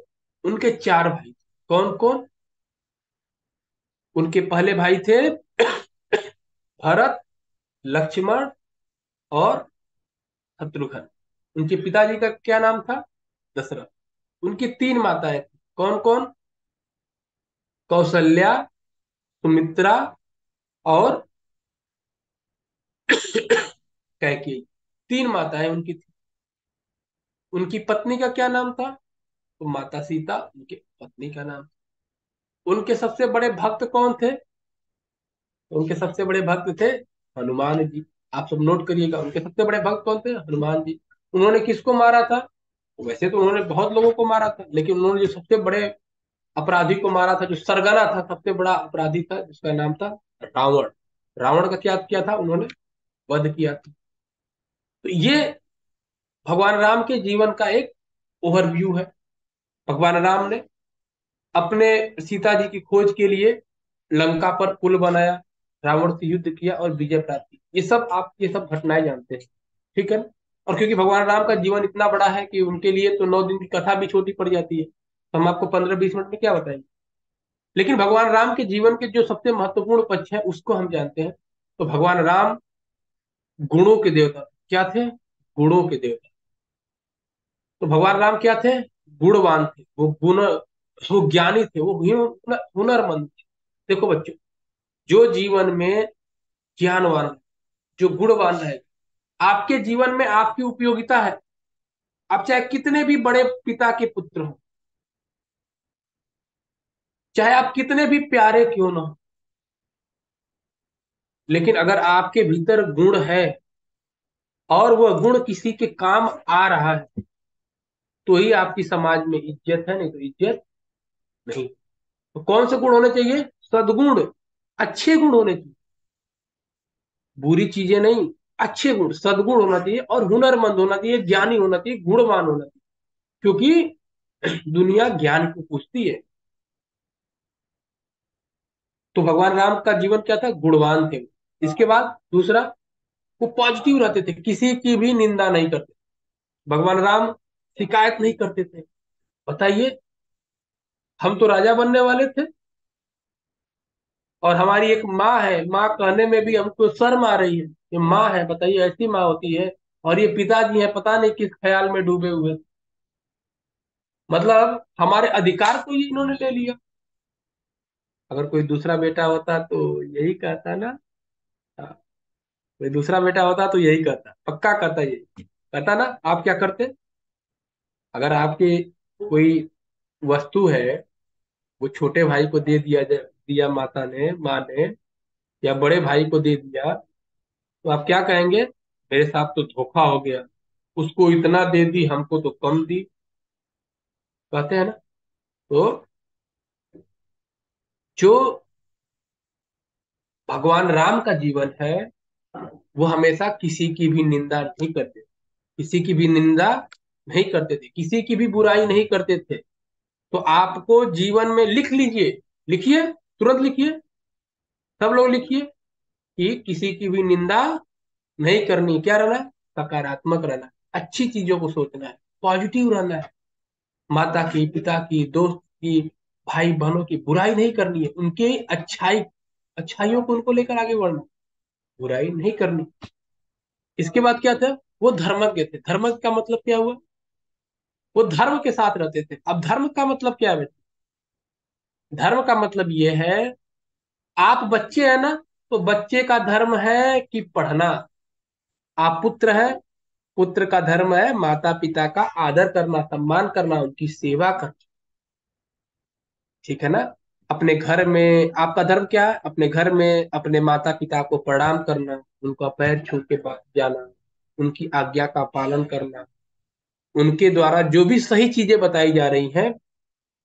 उनके चार भाई थे। कौन कौन, उनके पहले भाई थे भरत, लक्ष्मण और शत्रुघ्न। उनके पिताजी का क्या नाम था, दशरथ। उनकी तीन माताएं थी, कौन कौन, कौशल्या, सुमित्रा और कैकेयी। तीन माताएं उनकी थी। उनकी पत्नी का क्या नाम था, तो माता सीता उनके पत्नी का नाम। उनके सबसे बड़े भक्त कौन थे, तो उनके सबसे बड़े भक्त थे हनुमान जी। आप सब नोट करिएगा, उनके सबसे बड़े भक्त कौन थे, हनुमान जी। उन्होंने किसको मारा था, वैसे तो उन्होंने बहुत लोगों को मारा था, लेकिन उन्होंने जो सबसे बड़े अपराधी को मारा था, जो सरगना था, सबसे बड़ा अपराधी था, जिसका नाम था रावण। रावण का क्या किया था उन्होंने, वध किया था। तो ये भगवान राम के जीवन का एक ओवरव्यू है। भगवान राम ने अपने सीता जी की खोज के लिए लंका पर पुल बनाया, रावण से युद्ध किया और विजय प्राप्त की। ये सब आप ये सब घटनाएं जानते हैं, ठीक है ना। और क्योंकि भगवान राम का जीवन इतना बड़ा है कि उनके लिए तो 9 दिन की कथा भी छोटी पड़ जाती है, तो हम आपको 15-20 मिनट में क्या बताएंगे। लेकिन भगवान राम के जीवन के जो सबसे महत्वपूर्ण पक्ष है उसको हम जानते हैं। तो भगवान राम गुणों के देवता, क्या थे, गुणों के देवता। तो भगवान राम क्या थे, गुणवान थे, वो ज्ञानी थे, वो हुनरमंद थे। देखो बच्चों, जो जीवन में ज्ञानवान, जो गुणवान है, आपके जीवन में आपकी उपयोगिता है। आप चाहे कितने भी बड़े पिता के पुत्र हो, चाहे आप कितने भी प्यारे क्यों ना हो, लेकिन अगर आपके भीतर गुण है और वह गुण किसी के काम आ रहा है, तो ही आपकी समाज में इज्जत है, नहीं तो इज्जत नहीं। तो कौन से गुण होने चाहिए, सद्गुण, अच्छे गुण होने चाहिए, बुरी चीजें नहीं, अच्छे गुण, सद्गुण होना चाहिए, और हुनरमंद होना चाहिए, ज्ञानी होना चाहिए, गुणवान होना चाहिए। क्योंकि दुनिया ज्ञान को पूछती है। तो भगवान राम का जीवन क्या था, गुणवान थे। इसके बाद दूसरा, वो पॉजिटिव रहते थे, किसी की भी निंदा नहीं करते। भगवान राम शिकायत नहीं करते थे। बताइए, हम तो राजा बनने वाले थे और हमारी एक माँ है, माँ कहने में भी हमको शर्म आ रही है, ये माँ है, बताइए ऐसी माँ होती है। और ये पिताजी है, पता नहीं किस ख्याल में डूबे हुए थे। मतलब हमारे अधिकार को ही इन्होंने ले लिया। अगर कोई दूसरा बेटा होता तो यही कहता ना। हाँ, कोई दूसरा बेटा होता तो यही कहता, पक्का कहता, यही कहता ना। आप क्या करते, अगर आपकी कोई वस्तु है, वो छोटे भाई को दे दिया माता ने, माँ ने, या बड़े भाई को दे दिया, तो आप क्या कहेंगे, मेरे साथ तो धोखा हो गया, उसको इतना दे दी, हमको तो कम दी, कहते हैं ना। तो जो भगवान राम का जीवन है, वो हमेशा किसी की भी निंदा नहीं करते, किसी की भी निंदा नहीं करते थे, किसी की भी बुराई नहीं करते थे। तो आपको जीवन में लिख लीजिए, लिखिए, तुरंत लिखिए, सब लोग लिखिए कि किसी की भी निंदा नहीं करनी। क्या रहना है, सकारात्मक रहना, अच्छी चीजों को सोचना है, पॉजिटिव रहना है। माता की, पिता की, दोस्त की, भाई बहनों की बुराई नहीं करनी है, उनके अच्छाइयों को उनको लेकर आगे बढ़ना, बुराई नहीं करनी। इसके बाद क्या था, वो धर्मज्ञ थे। धर्मज्ञ का मतलब क्या हुआ, वो धर्म के साथ रहते थे। अब धर्म का मतलब क्या है, धर्म का मतलब ये है, आप बच्चे हैं ना, तो बच्चे का धर्म है कि पढ़ना। आप पुत्र है, पुत्र का धर्म है माता पिता का आदर करना, सम्मान करना, उनकी सेवा करना, ठीक है ना। अपने घर में आपका धर्म क्या है, अपने घर में अपने माता पिता को प्रणाम करना, उनका पैर छू के पास जाना, उनकी आज्ञा का पालन करना, उनके द्वारा जो भी सही चीजें बताई जा रही हैं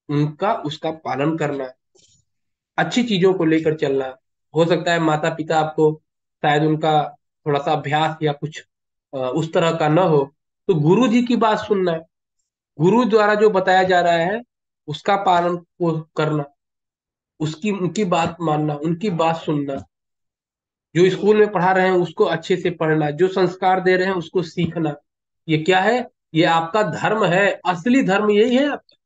उनका उसका पालन करना, अच्छी चीजों को लेकर चलना। हो सकता है माता पिता आपको, शायद उनका थोड़ा सा अभ्यास या कुछ उस तरह का न हो, तो गुरु जी की बात सुनना है, गुरु द्वारा जो बताया जा रहा है उसका पालन को करना, उसकी उनकी बात मानना, उनकी बात सुनना, जो स्कूल में पढ़ा रहे हैं उसको अच्छे से पढ़ना, जो संस्कार दे रहे हैं उसको सीखना। ये क्या है? ये आपका धर्म है, असली धर्म यही है आपका।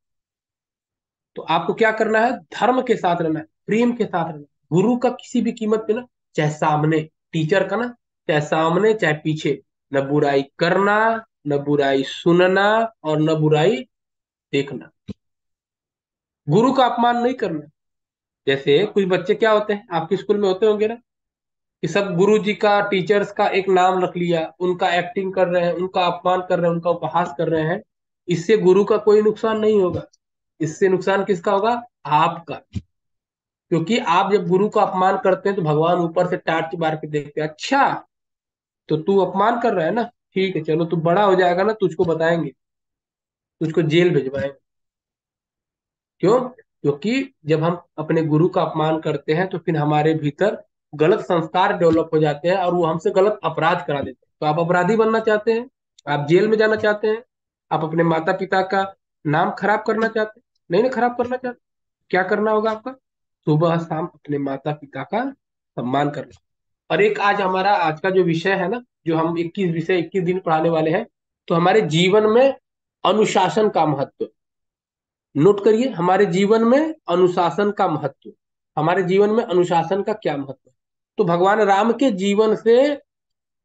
तो आपको क्या करना है? धर्म के साथ रहना है, प्रेम के साथ रहना, गुरु का किसी भी कीमत पे ना, चाहे सामने, टीचर का ना, चाहे सामने चाहे पीछे, न बुराई करना, न बुराई सुनना, और न बुराई देखना। गुरु का अपमान नहीं करना। जैसे कुछ बच्चे क्या होते हैं, आपके स्कूल में होते होंगे ना, कि सब गुरु जी का, टीचर्स का एक नाम रख लिया, उनका एक्टिंग कर रहे हैं, उनका अपमान कर रहे हैं, उनका उपहास कर रहे हैं। इससे गुरु का कोई नुकसान नहीं होगा, इससे नुकसान किसका होगा? आपका। क्योंकि आप जब गुरु का अपमान करते हैं तो भगवान ऊपर से टार्च मार के देखते हैं, अच्छा तो तू अपमान कर रहा है ना, ठीक है चलो तू बड़ा हो जाएगा ना, तुझको बताएंगे, तुझको जेल भिजवाएंगे। क्यों? क्योंकि जब हम अपने गुरु का अपमान करते हैं तो फिर हमारे भीतर गलत संस्कार डेवलप हो जाते हैं और वो हमसे गलत अपराध करा देते हैं। तो आप अपराधी बनना चाहते हैं, आप जेल में जाना चाहते हैं, आप अपने माता पिता का नाम खराब करना चाहते हैं? नहीं ना, खराब करना चाहते, क्या करना होगा आपका? सुबह शाम अपने माता पिता का सम्मान करना। और एक आज हमारा आज का जो विषय है ना, जो हम 21 विषय 21 दिन पढ़ाने वाले हैं, तो हमारे जीवन में अनुशासन का महत्व, नोट करिए, हमारे जीवन में अनुशासन का महत्व, हमारे जीवन में अनुशासन का क्या महत्व है। तो भगवान राम के जीवन से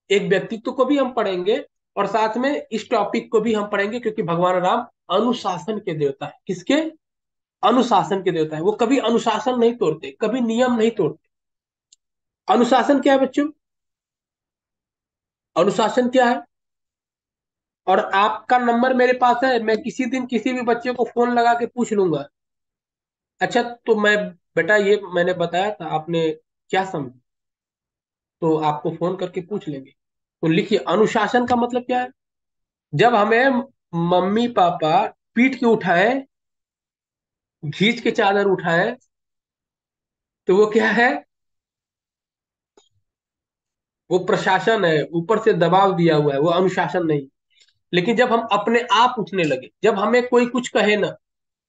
एक व्यक्तित्व को भी हम पढ़ेंगे, और साथ में इस टॉपिक को भी हम पढ़ेंगे, क्योंकि भगवान राम अनुशासन के देवता है। किसके? अनुशासन के देवता है। वो कभी अनुशासन नहीं तोड़ते, कभी नियम नहीं तोड़ते। अनुशासन क्या है बच्चों? अनुशासन क्या है? और आपका नंबर मेरे पास है, मैं किसी दिन किसी भी बच्चे को फोन लगा के पूछ लूंगा, अच्छा तो मैं, बेटा ये मैंने बताया था आपने क्या समझा, तो आपको फोन करके पूछ लेंगे। तो लिखिए, अनुशासन का मतलब क्या है? जब हमें मम्मी पापा पीट के उठाए, घींच के चादर उठाए, तो वो क्या है? वो प्रशासन है, ऊपर से दबाव दिया हुआ है, वो अनुशासन नहीं। लेकिन जब हम अपने आप उठने लगे, जब हमें कोई कुछ कहे ना,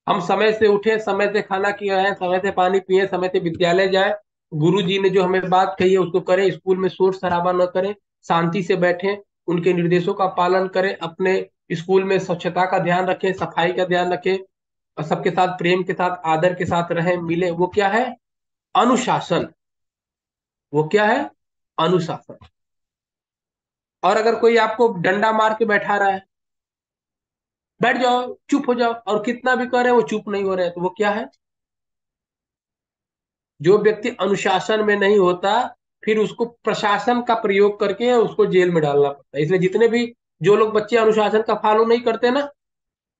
हम समय से उठे, समय से खाना खाएं, समय से पानी पिए, समय से विद्यालय जाए, गुरु जी ने जो हमें बात कही है उसको करें, स्कूल में शोर शराबा न करें, शांति से बैठें, उनके निर्देशों का पालन करें, अपने स्कूल में स्वच्छता का ध्यान रखें, सफाई का ध्यान रखें, और सबके साथ प्रेम के साथ आदर के साथ रहें, मिले, वो क्या है? अनुशासन। वो क्या है? अनुशासन। और अगर कोई आपको डंडा मार के बैठा रहा है, बैठ जाओ, चुप हो जाओ, और कितना भी करे वो चुप नहीं हो रहे, तो वो क्या है? जो व्यक्ति अनुशासन में नहीं होता, फिर उसको प्रशासन का प्रयोग करके उसको जेल में डालना पड़ता है। इसलिए जितने भी जो लोग बच्चे अनुशासन का फॉलो नहीं करते ना,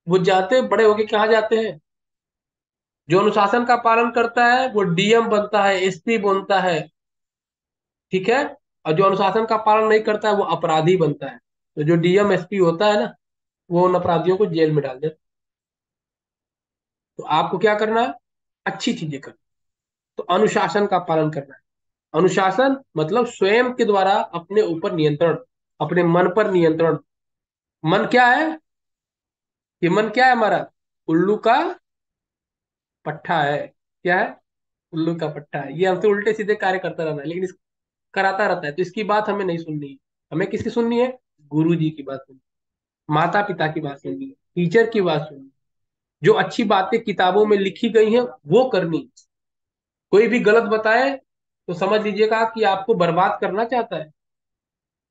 वो जाते बड़े होके कहाँ जाते हैं? जो अनुशासन का पालन करता है वो डीएम बनता है, एसपी बनता है, ठीक है। और जो अनुशासन का पालन नहीं करता है वो अपराधी बनता है। तो जो डीएम एसपी होता है ना, वो उन अपराधियों को जेल में डाल देता है। तो आपको क्या करना है? अच्छी चीजें करना। तो अनुशासन का पालन करना है। अनुशासन मतलब स्वयं के द्वारा अपने ऊपर नियंत्रण, अपने मन पर नियंत्रण। मन क्या है? ये मन क्या है हमारा? उल्लू का पट्टा है। क्या है? उल्लू का पट्टा है। ये हमसे उल्टे सीधे कार्य करता रहना है, लेकिन कराता रहता है। तो इसकी बात हमें नहीं सुननी है। हमें किसकी सुननी है? गुरु जी की बात सुननी है, माता पिता की बात सुननी है, टीचर की बात सुननी है। जो अच्छी बातें किताबों में लिखी गई हैं वो करनी है। कोई भी गलत बताए तो समझ लीजिएगा कि आपको बर्बाद करना चाहता है।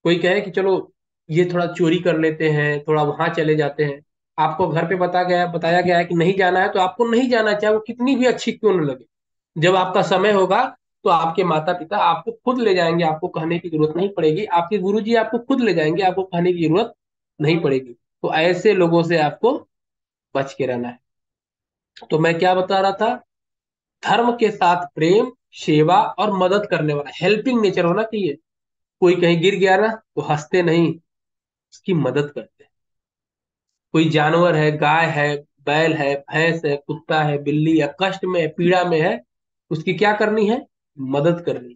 कोई कहे कि चलो ये थोड़ा चोरी कर लेते हैं, थोड़ा वहां चले जाते हैं, आपको घर पे बताया गया है कि नहीं जाना है, तो आपको नहीं जाना, चाहे वो कितनी भी अच्छी क्यों न लगे। जब आपका समय होगा तो आपके माता पिता आपको खुद ले जाएंगे, आपको कहने की जरूरत नहीं पड़ेगी, आपके गुरु जी आपको खुद ले जाएंगे, आपको कहने की जरूरत नहीं पड़ेगी। तो ऐसे लोगों से आपको बच के रहना है। तो मैं क्या बता रहा था? धर्म के साथ प्रेम, सेवा और मदद करने वाला, हेल्पिंग नेचर होना चाहिए। कोई कहीं गिर गया ना तो हंसते नहीं, उसकी मदद करते हैं। कोई जानवर है, गाय है, बैल है, भैंस है, कुत्ता है, बिल्ली है, कष्ट में है, पीड़ा में है, उसकी क्या करनी है? मदद करनी।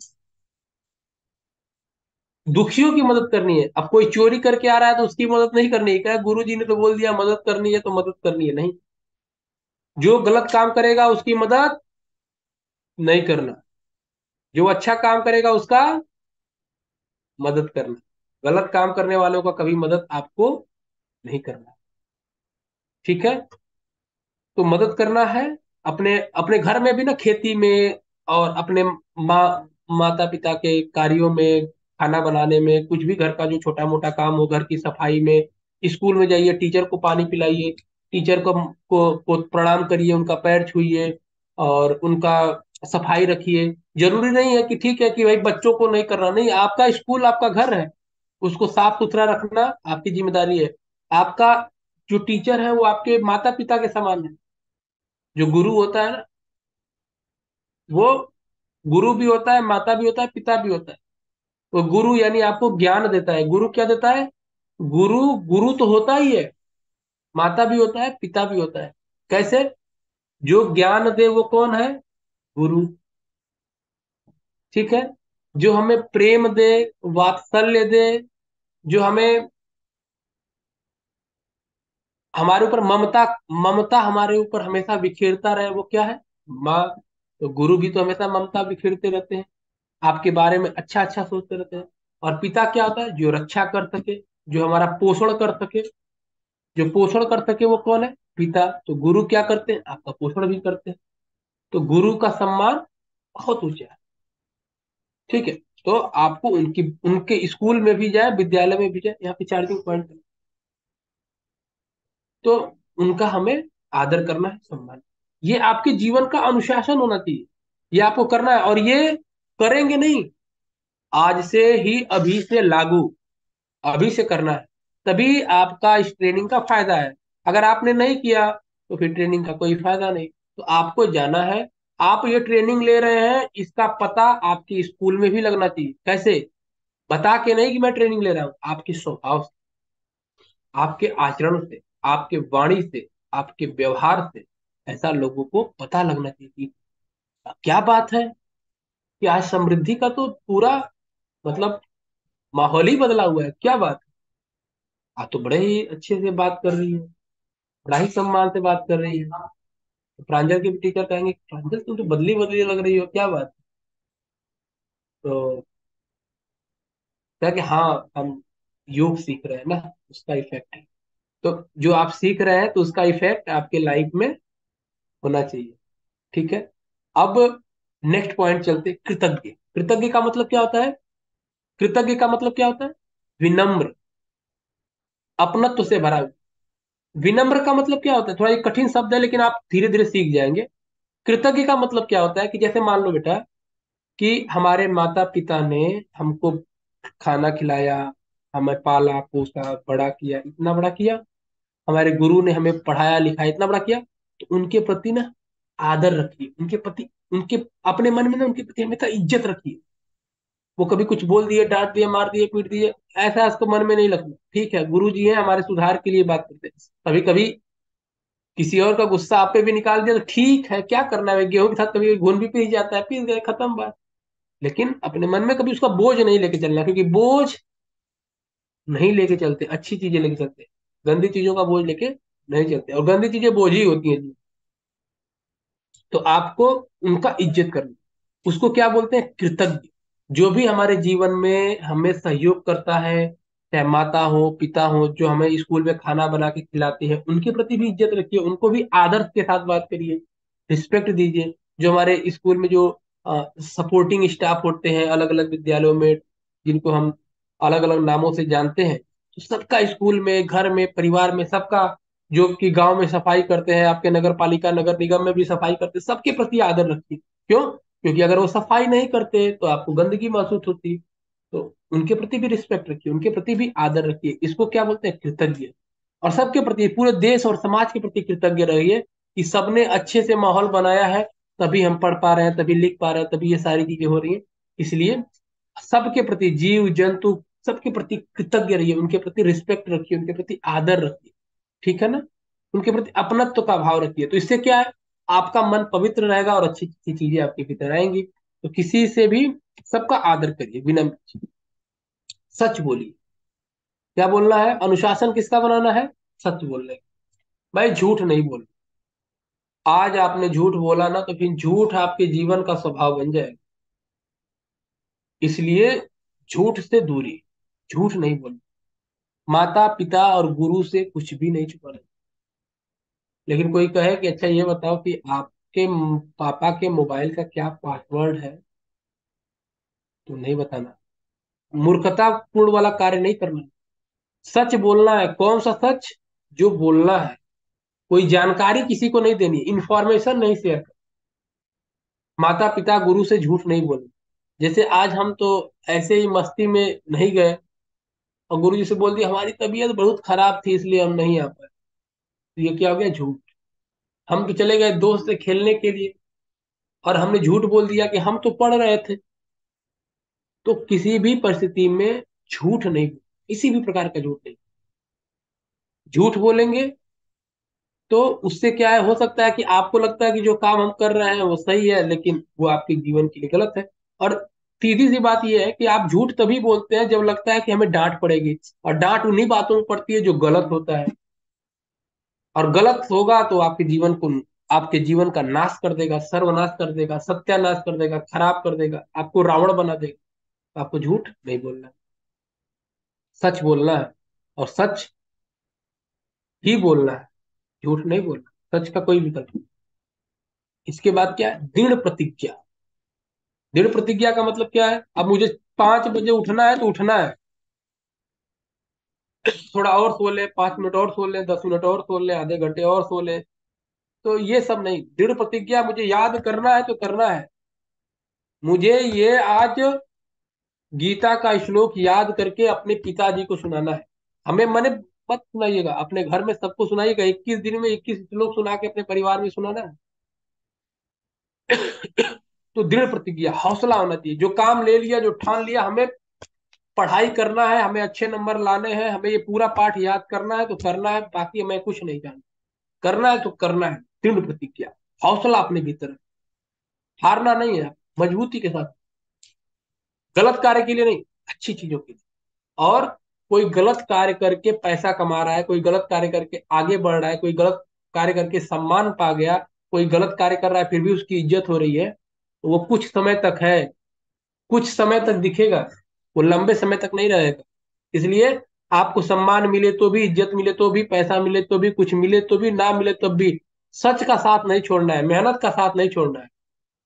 दुखियों की मदद करनी है। अब कोई चोरी करके आ रहा है तो उसकी मदद नहीं करनी है, क्या गुरु जी ने तो बोल दिया मदद करनी है तो मदद करनी है, नहीं। जो गलत काम करेगा उसकी मदद नहीं करना, जो अच्छा काम करेगा उसका मदद करना। गलत काम करने वालों का कभी मदद आपको नहीं करना, ठीक है। तो मदद करना है अपने अपने घर में भी ना, खेती में, और अपने माता पिता के कार्यों में, खाना बनाने में, कुछ भी घर का जो छोटा मोटा काम हो, घर की सफाई में। स्कूल में जाइए, टीचर को पानी पिलाइए, टीचर को प्रणाम करिए, उनका पैर छूइए और उनका सफाई रखिए। जरूरी नहीं है कि ठीक है कि भाई बच्चों को नहीं करना, नहीं, आपका स्कूल आपका घर है, उसको साफ सुथरा रखना आपकी जिम्मेदारी है। आपका जो टीचर है वो आपके माता पिता के समान है। जो गुरु होता है ना, वो गुरु भी होता है, माता भी होता है, पिता भी होता है। वो गुरु यानी आपको ज्ञान देता है। गुरु क्या देता है? गुरु गुरु तो होता ही है, माता भी होता है, पिता भी होता है। कैसे? जो ज्ञान दे वो कौन है? गुरु, ठीक है। जो हमें प्रेम दे, वात्सल्य दे, जो हमें हमारे ऊपर ममता ममता हमारे ऊपर हमेशा बिखेरता रहे, वो क्या है? माँ। तो गुरु भी तो हमेशा ममता बिखेरते रहते हैं, आपके बारे में अच्छा अच्छा सोचते रहते हैं। और पिता क्या होता है? जो रक्षा कर सके, जो हमारा पोषण कर सके। जो पोषण कर सके वो कौन है? पिता। तो गुरु क्या करते हैं? आपका पोषण भी करते हैं। तो गुरु का सम्मान बहुत ऊंचा है, ठीक है। तो आपको उनकी उनके स्कूल में भी जाए, विद्यालय में भी जाए, यहाँ पे चार्जिंग पॉइंट है, तो उनका हमें आदर करना है, सम्मान। ये आपके जीवन का अनुशासन होना चाहिए, ये आपको करना है। और ये करेंगे नहीं, आज से ही, अभी से लागू, अभी से करना है, तभी आपका इस ट्रेनिंग का फायदा है। अगर आपने नहीं किया तो फिर ट्रेनिंग का कोई फायदा नहीं। तो आपको जाना है, आप ये ट्रेनिंग ले रहे हैं, इसका पता आपके स्कूल में भी लगना चाहिए। कैसे? बता के नहीं कि मैं ट्रेनिंग ले रहा हूँ, आपके स्वभाव से, आपके आचरण से, आपके वाणी से, आपके व्यवहार से ऐसा लोगों को पता लगना चाहिए कि क्या बात है, कि आज समृद्धि का तो पूरा मतलब माहौल ही बदला हुआ है, क्या बात है। आप तो बड़े ही अच्छे से बात कर रही है, बड़ा ही सम्मान से बात कर रही है। तो प्रांजल के भी टीचर कहेंगे, प्रांजल तुम तो बदली बदली लग रही हो, क्या बात है? तो क्या कि हाँ, हम योग सीख रहे हैं ना, उसका इफेक्ट है। तो जो आप सीख रहे हैं तो उसका इफेक्ट आपके लाइफ में होना चाहिए, ठीक है। अब नेक्स्ट पॉइंट चलते हैं, कृतज्ञ। कृतज्ञ का मतलब क्या होता है? कृतज्ञ का मतलब क्या होता है? विनम्र, अपनत्व से भरा हुआ। विनम्र का मतलब क्या होता है? थोड़ा ये कठिन शब्द है, लेकिन आप धीरे धीरे सीख जाएंगे। कृतज्ञ का मतलब क्या होता है कि जैसे मान लो बेटा कि हमारे माता पिता ने हमको खाना खिलाया, हमें पाला पोसा बड़ा किया, इतना बड़ा किया। हमारे गुरु ने हमें पढ़ाया लिखाया, इतना बड़ा किया। तो उनके प्रति ना आदर रखिए, उनके प्रति, उनके अपने मन में ना उनके प्रति हमेशा इज्जत रखिए। वो कभी कुछ बोल दिए, डांट दिए, मार दिए, पीट दिए, ऐसा उसको मन में नहीं लगना, ठीक है। गुरु जी हैं, हमारे सुधार के लिए बात करते हैं। कभी कभी किसी और का गुस्सा आप पे भी निकाल दिया तो ठीक है, क्या करना है, गेहूं के साथ कभी घुन भी पीस जाता है, पीस गए, खत्म बात। लेकिन अपने मन में कभी उसका बोझ नहीं लेके चलना, क्योंकि बोझ नहीं लेके चलते, अच्छी चीजें लेके चलते, गंदी चीजों का बोझ लेके नहीं चलते, और गंदी चीजें बोझ ही होती हैं। तो आपको उनका इज्जत करना, उसको क्या बोलते हैं? कृतज्ञ। जो भी हमारे जीवन में हमें सहयोग करता है, चाहे माता हो पिता हो, जो हमें स्कूल में खाना बना के खिलाते हैं, उनके प्रति भी इज्जत रखिए, उनको भी आदर के साथ बात करिए, रिस्पेक्ट दीजिए। जो हमारे स्कूल में जो सपोर्टिंग स्टाफ होते हैं अलग अलग विद्यालयों में, जिनको हम अलग अलग नामों से जानते हैं, तो सबका स्कूल में, घर में, परिवार में, सबका, जो कि गांव में सफाई करते हैं, आपके नगर पालिका नगर निगम में भी सफाई करते हैं, सबके प्रति आदर रखिए। क्यों? क्योंकि अगर वो सफाई नहीं करते तो आपको गंदगी महसूस होती। तो उनके प्रति भी रिस्पेक्ट रखिए, उनके प्रति भी आदर रखिए, इसको क्या बोलते हैं? कृतज्ञ। और सबके प्रति, पूरे देश और समाज के प्रति कृतज्ञ रहिए कि सबने अच्छे से माहौल बनाया है, तभी हम पढ़ पा रहे हैं, तभी लिख पा रहे हैं, तभी ये सारी चीजें हो रही हैं। इसलिए सबके प्रति, जीव जंतु सबके प्रति कृतज्ञ रहिए, उनके प्रति रिस्पेक्ट रखिए, उनके प्रति आदर रखिए, ठीक है ना। उनके प्रति अपनत्व का भाव रखिए, तो इससे क्या है? आपका मन पवित्र रहेगा और अच्छी अच्छी चीजें आपके भीतर आएंगी। तो किसी से भी सबका आदर करिए, विनम्र। सच बोलिए। क्या बोलना है? अनुशासन किसका बनाना है? सच बोलने का। भाई झूठ नहीं बोल। आज आपने झूठ बोला ना तो फिर झूठ आपके जीवन का स्वभाव बन जाएगा। इसलिए झूठ से दूरी। झूठ नहीं बोल। माता पिता और गुरु से कुछ भी नहीं छुपाना। लेकिन कोई कहे कि अच्छा ये बताओ कि आपके पापा के मोबाइल का क्या पासवर्ड है, तो नहीं बताना। मूर्खतापूर्ण वाला कार्य नहीं करना। सच बोलना है। कौन सा सच? जो बोलना है। कोई जानकारी किसी को नहीं देनी, इंफॉर्मेशन नहीं शेयर कर। माता पिता गुरु से झूठ नहीं बोलना। जैसे आज हम तो ऐसे ही मस्ती में नहीं गए और गुरु जी से बोल दिया हमारी तबीयत बहुत खराब थी इसलिए हम नहीं आ पाए, तो ये क्या हो गया? झूठ। हम तो चले गए दोस्त से खेलने के लिए और हमने झूठ बोल दिया कि हम तो पढ़ रहे थे। तो किसी भी परिस्थिति में झूठ नहीं, किसी भी प्रकार का झूठ नहीं। झूठ बोलेंगे तो उससे क्या है, हो सकता है कि आपको लगता है कि जो काम हम कर रहे हैं वो सही है, लेकिन वो आपके जीवन के लिए गलत है। और सीधी सी बात यह है कि आप झूठ तभी बोलते हैं जब लगता है कि हमें डांट पड़ेगी, और डांट उन्हीं बातों में पड़ती है जो गलत होता है। और गलत होगा तो आपके जीवन को, आपके जीवन का नाश कर देगा, सर्वनाश कर देगा, सत्यानाश कर देगा, खराब कर देगा, आपको रावण बना देगा। तो आपको झूठ नहीं बोलना है, सच बोलना है। और सच ही बोलना है, झूठ नहीं बोलना। सच का कोई विकल्प नहीं। इसके बाद क्या है? दृढ़ प्रतिज्ञा। दृढ़ प्रतिज्ञा का मतलब क्या है? अब मुझे 5 बजे उठना है तो उठना है। थोड़ा और सो ले, 5 मिनट और सो ले, 10 मिनट और सो ले, आधे घंटे और सो ले, तो ये सब नहीं। दृढ़ प्रतिज्ञा, मुझे याद करना है तो करना है। मुझे ये आज गीता का श्लोक याद करके अपने पिताजी को सुनाना है। हमें मने मत सुनाइएगा, अपने घर में सबको सुनाइएगा। 21 दिन में 21 श्लोक सुना के अपने परिवार में सुनाना है। तो दृढ़ प्रतिज्ञा, हौसला होना चाहिए। जो काम ले लिया, जो ठान लिया, हमें पढ़ाई करना है, हमें अच्छे नंबर लाने हैं, हमें ये पूरा पाठ याद करना है तो करना है, बाकी हमें कुछ नहीं जानना। करना है तो करना है। दृढ़ प्रतिज्ञा, हौसला अपने भीतर है। हारना नहीं है, मजबूती के साथ। गलत कार्य के लिए नहीं, अच्छी चीजों के लिए। और कोई गलत कार्य करके पैसा कमा रहा है, कोई गलत कार्य करके आगे बढ़ रहा है, कोई गलत कार्य करके सम्मान पा गया, कोई गलत कार्य कर रहा है फिर भी उसकी इज्जत हो रही है, तो वो कुछ समय तक है, कुछ समय तक दिखेगा, वो लंबे समय तक नहीं रहेगा। इसलिए आपको सम्मान मिले तो भी, इज्जत मिले तो भी, पैसा मिले तो भी, कुछ मिले तो भी, ना मिले तब भी सच का साथ नहीं छोड़ना है, मेहनत का साथ नहीं छोड़ना है।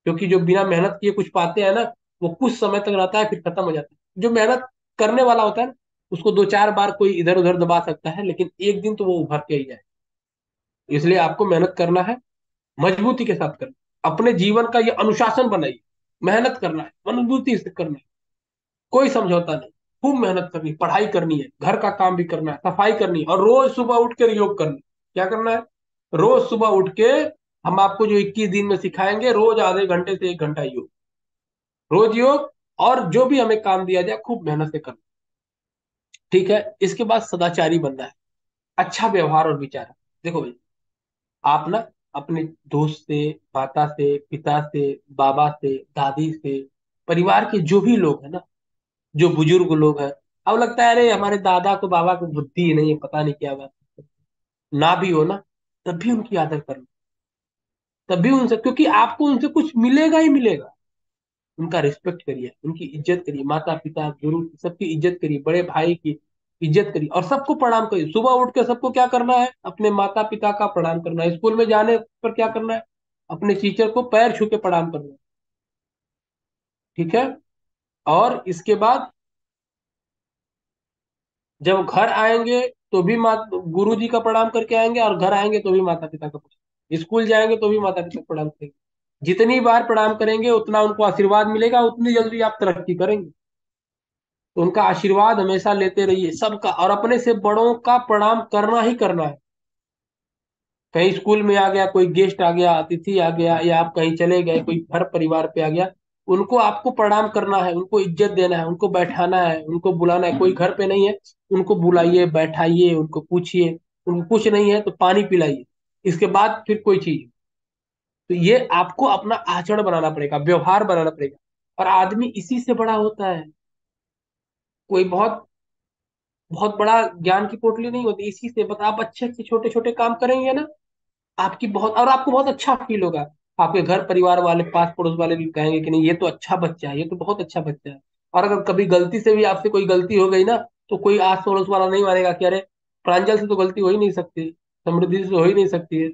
क्योंकि जो बिना मेहनत किए कुछ पाते हैं ना, वो कुछ समय तक रहता है फिर खत्म हो जाता है। जो मेहनत करने वाला होता है ना, उसको 2-4 बार कोई इधर उधर दबा सकता है, लेकिन एक दिन तो वो उभर के ही जाए। इसलिए आपको मेहनत करना है, मजबूती के साथ करना। अपने जीवन का ये अनुशासन बनाइए। मेहनत करना है, मजबूती से करना है, कोई समझौता नहीं। खूब मेहनत करनी, पढ़ाई करनी है, घर का काम भी करना है, सफाई करनी है, और रोज सुबह उठ के योग करना है। क्या करना है? रोज सुबह उठ के हम आपको जो 21 दिन में सिखाएंगे, रोज आधे घंटे से 1 घंटा योग, रोज योग। और जो भी हमें काम दिया जाए खूब मेहनत से करना। ठीक है। इसके बाद सदाचारी बनना है, अच्छा व्यवहार और विचार। देखो भाई, आप ना अपने दोस्त से, माता से, पिता से, बाबा से, दादी से, परिवार के जो भी लोग हैं ना, जो बुजुर्ग लोग हैं, अब लगता है अरे हमारे दादा को बाबा को बुद्धि ही नहीं है, पता नहीं क्या बात, ना भी हो ना, तब भी उनकी आदर करना। तब भी उनसे, क्योंकि आपको उनसे कुछ मिलेगा ही मिलेगा। उनका रिस्पेक्ट करिए, उनकी इज्जत करिए, माता पिता गुरु सबकी इज्जत करिए, बड़े भाई की इज्जत करिए, और सबको प्रणाम करिए। सुबह उठ के सबको क्या करना है? अपने माता पिता का प्रणाम करना है। स्कूल में जाने पर क्या करना है? अपने टीचर को पैर छू के प्रणाम करना है। ठीक है। और इसके बाद जब घर आएंगे तो भी माँ गुरु जी का प्रणाम करके आएंगे, और घर आएंगे तो भी माता पिता का प्रणाम, स्कूल जाएंगे तो भी माता पिता का प्रणाम करेंगे। जितनी बार प्रणाम करेंगे उतना उनको आशीर्वाद मिलेगा, उतनी जल्दी आप तरक्की करेंगे। तो उनका आशीर्वाद हमेशा लेते रहिए सबका, और अपने से बड़ों का प्रणाम करना ही करना है। कहीं स्कूल में आ गया, कोई गेस्ट आ गया, अतिथि आ गया, या आप कहीं चले गए, कोई घर परिवार पे आ गया, उनको आपको प्रणाम करना है, उनको इज्जत देना है, उनको बैठाना है, उनको बुलाना है। कोई घर पे नहीं है, उनको बुलाइए, बैठाइए, उनको पूछिए, उनको कुछ नहीं है तो पानी पिलाइए। इसके बाद फिर कोई चीज। तो ये आपको अपना आचरण बनाना पड़ेगा, व्यवहार बनाना पड़ेगा। और आदमी इसी से बड़ा होता है। कोई बहुत बहुत बड़ा ज्ञान की पोटली नहीं होती। इसी से बस आप अच्छे अच्छे छोटे छोटे काम करेंगे ना, आपकी बहुत, और आपको बहुत अच्छा फील होगा। आपके घर परिवार वाले, पास पड़ोस वाले भी कहेंगे कि नहीं ये तो अच्छा बच्चा है, ये तो बहुत अच्छा बच्चा है। और अगर कभी गलती से भी आपसे कोई गलती हो गई ना, तो कोई आस पड़ोस वाला नहीं मानेगा कि अरे प्रांजल से तो गलती हो ही नहीं सकती, समृद्धि से तो हो ही नहीं सकती है।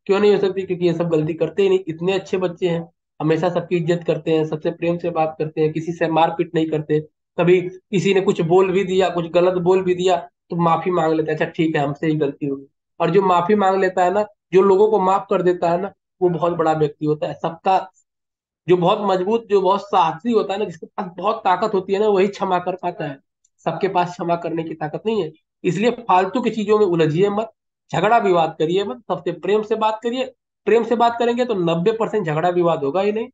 क्यों नहीं हो सकती? क्योंकि ये सब गलती करते ही नहीं, इतने अच्छे बच्चे हैं। हमेशा सबकी इज्जत करते हैं, सबसे प्रेम से बात करते हैं, किसी से मारपीट नहीं करते। कभी किसी ने कुछ बोल भी दिया, कुछ गलत बोल भी दिया, तो माफी मांग लेते हैं, अच्छा ठीक है हमसे ही गलती होगी। और जो माफी मांग लेता है ना, जो लोगों को माफ कर देता है ना, वो बहुत बड़ा व्यक्ति होता है। सबका जो बहुत मजबूत, जो बहुत साहसी होता है ना, जिसके पास बहुत ताकत होती है ना, वही क्षमा कर पाता है। सबके पास क्षमा करने की ताकत नहीं है। इसलिए फालतू की चीजों में उलझिए मत, झगड़ा विवाद करिए मत, सबसे प्रेम से बात करिए। प्रेम से बात करेंगे तो 90% झगड़ा विवाद होगा ही नहीं।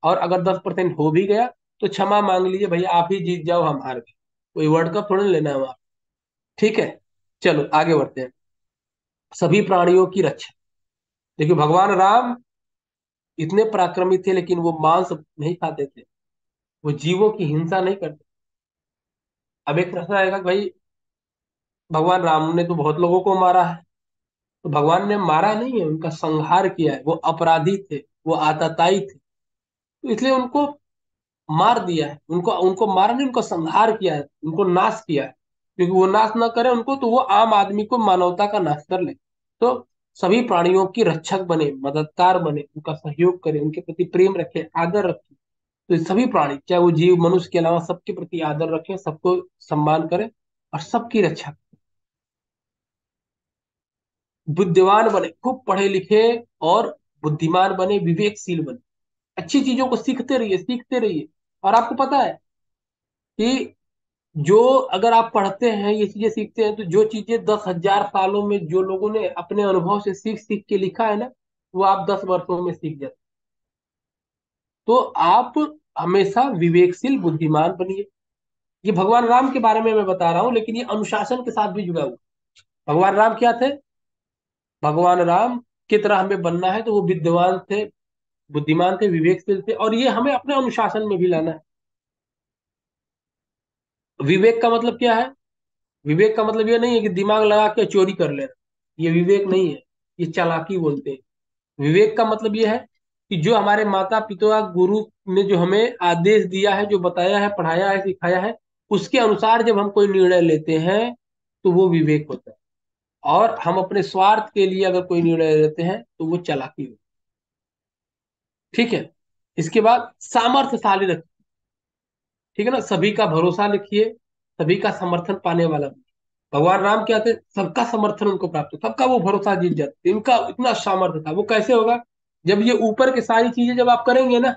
और अगर 10% हो भी गया, तो क्षमा मांग लीजिए, भैया आप ही जीत जाओ, हम हार गए। कोई वर्ल्ड कप थोड़ी ना लेना है वहां। ठीक है, चलो आगे बढ़ते हैं। सभी प्राणियों की रक्षा। देखिए भगवान राम इतने पराक्रमी थे, लेकिन वो मांस नहीं खाते थे, वो जीवों की हिंसा नहीं करते। अब एक प्रश्न आएगा कि भाई भगवान राम ने तो बहुत लोगों को मारा है। तो भगवान ने मारा नहीं है, उनका संहार किया है। वो अपराधी थे, वो आतताई थे, तो इसलिए उनको मार दिया है। उनको उनको मारा नहीं, उनको संहार किया है, उनको नाश किया है। क्योंकि वो नाश ना करे उनको, तो वो आम आदमी को, मानवता का नाश कर ले। तो सभी प्राणियों की रक्षक बने, मददगार बने, उनका सहयोग करें, उनके प्रति प्रेम रखें, आदर रखें। तो ये सभी प्राणी, चाहे वो जीव मनुष्य के अलावा, सबके प्रति आदर रखें, सबको सम्मान करें, और सबकी रक्षा। बुद्धिमान बने, खूब पढ़े लिखे और बुद्धिमान बने, विवेकशील बने। अच्छी चीजों को सीखते रहिए, सीखते रहिए। और आपको पता है कि जो, अगर आप पढ़ते हैं, ये चीजें सीखते हैं, तो जो चीजें 10,000 सालों में जो लोगों ने अपने अनुभव से सीख सीख के लिखा है ना, वो आप 10 वर्षों में सीख जाते। तो आप हमेशा विवेकशील बुद्धिमान बनिए। ये भगवान राम के बारे में मैं बता रहा हूं, लेकिन ये अनुशासन के साथ भी जुड़ा हुआ। भगवान राम क्या थे? भगवान राम की तरह हमें बनना है, तो वो विद्वान थे, बुद्धिमान थे, विवेकशील थे, और ये हमें अपने अनुशासन में भी लाना है। विवेक का मतलब क्या है? विवेक का मतलब ये नहीं है कि दिमाग लगा के चोरी कर लेना, ये विवेक नहीं है, ये चालाकी बोलते हैं। विवेक का मतलब ये है कि जो हमारे माता पिता गुरु ने जो हमें आदेश दिया है, जो बताया है, पढ़ाया है, सिखाया है, उसके अनुसार जब हम कोई निर्णय लेते हैं, तो वो विवेक होता है। और हम अपने स्वार्थ के लिए अगर कोई निर्णय लेते हैं, तो वो चालाकी होती है। ठीक है, इसके बाद सामर्थ्यशाली रखिए। ठीक है ना, सभी का भरोसा रखिए, सभी का समर्थन पाने वाला। भगवान राम क्या थे? सबका समर्थन उनको प्राप्त था, सबका वो भरोसा जीत जाते, इनका इतना सामर्थ्य था। वो कैसे होगा? जब ये ऊपर की सारी चीजें जब आप करेंगे ना,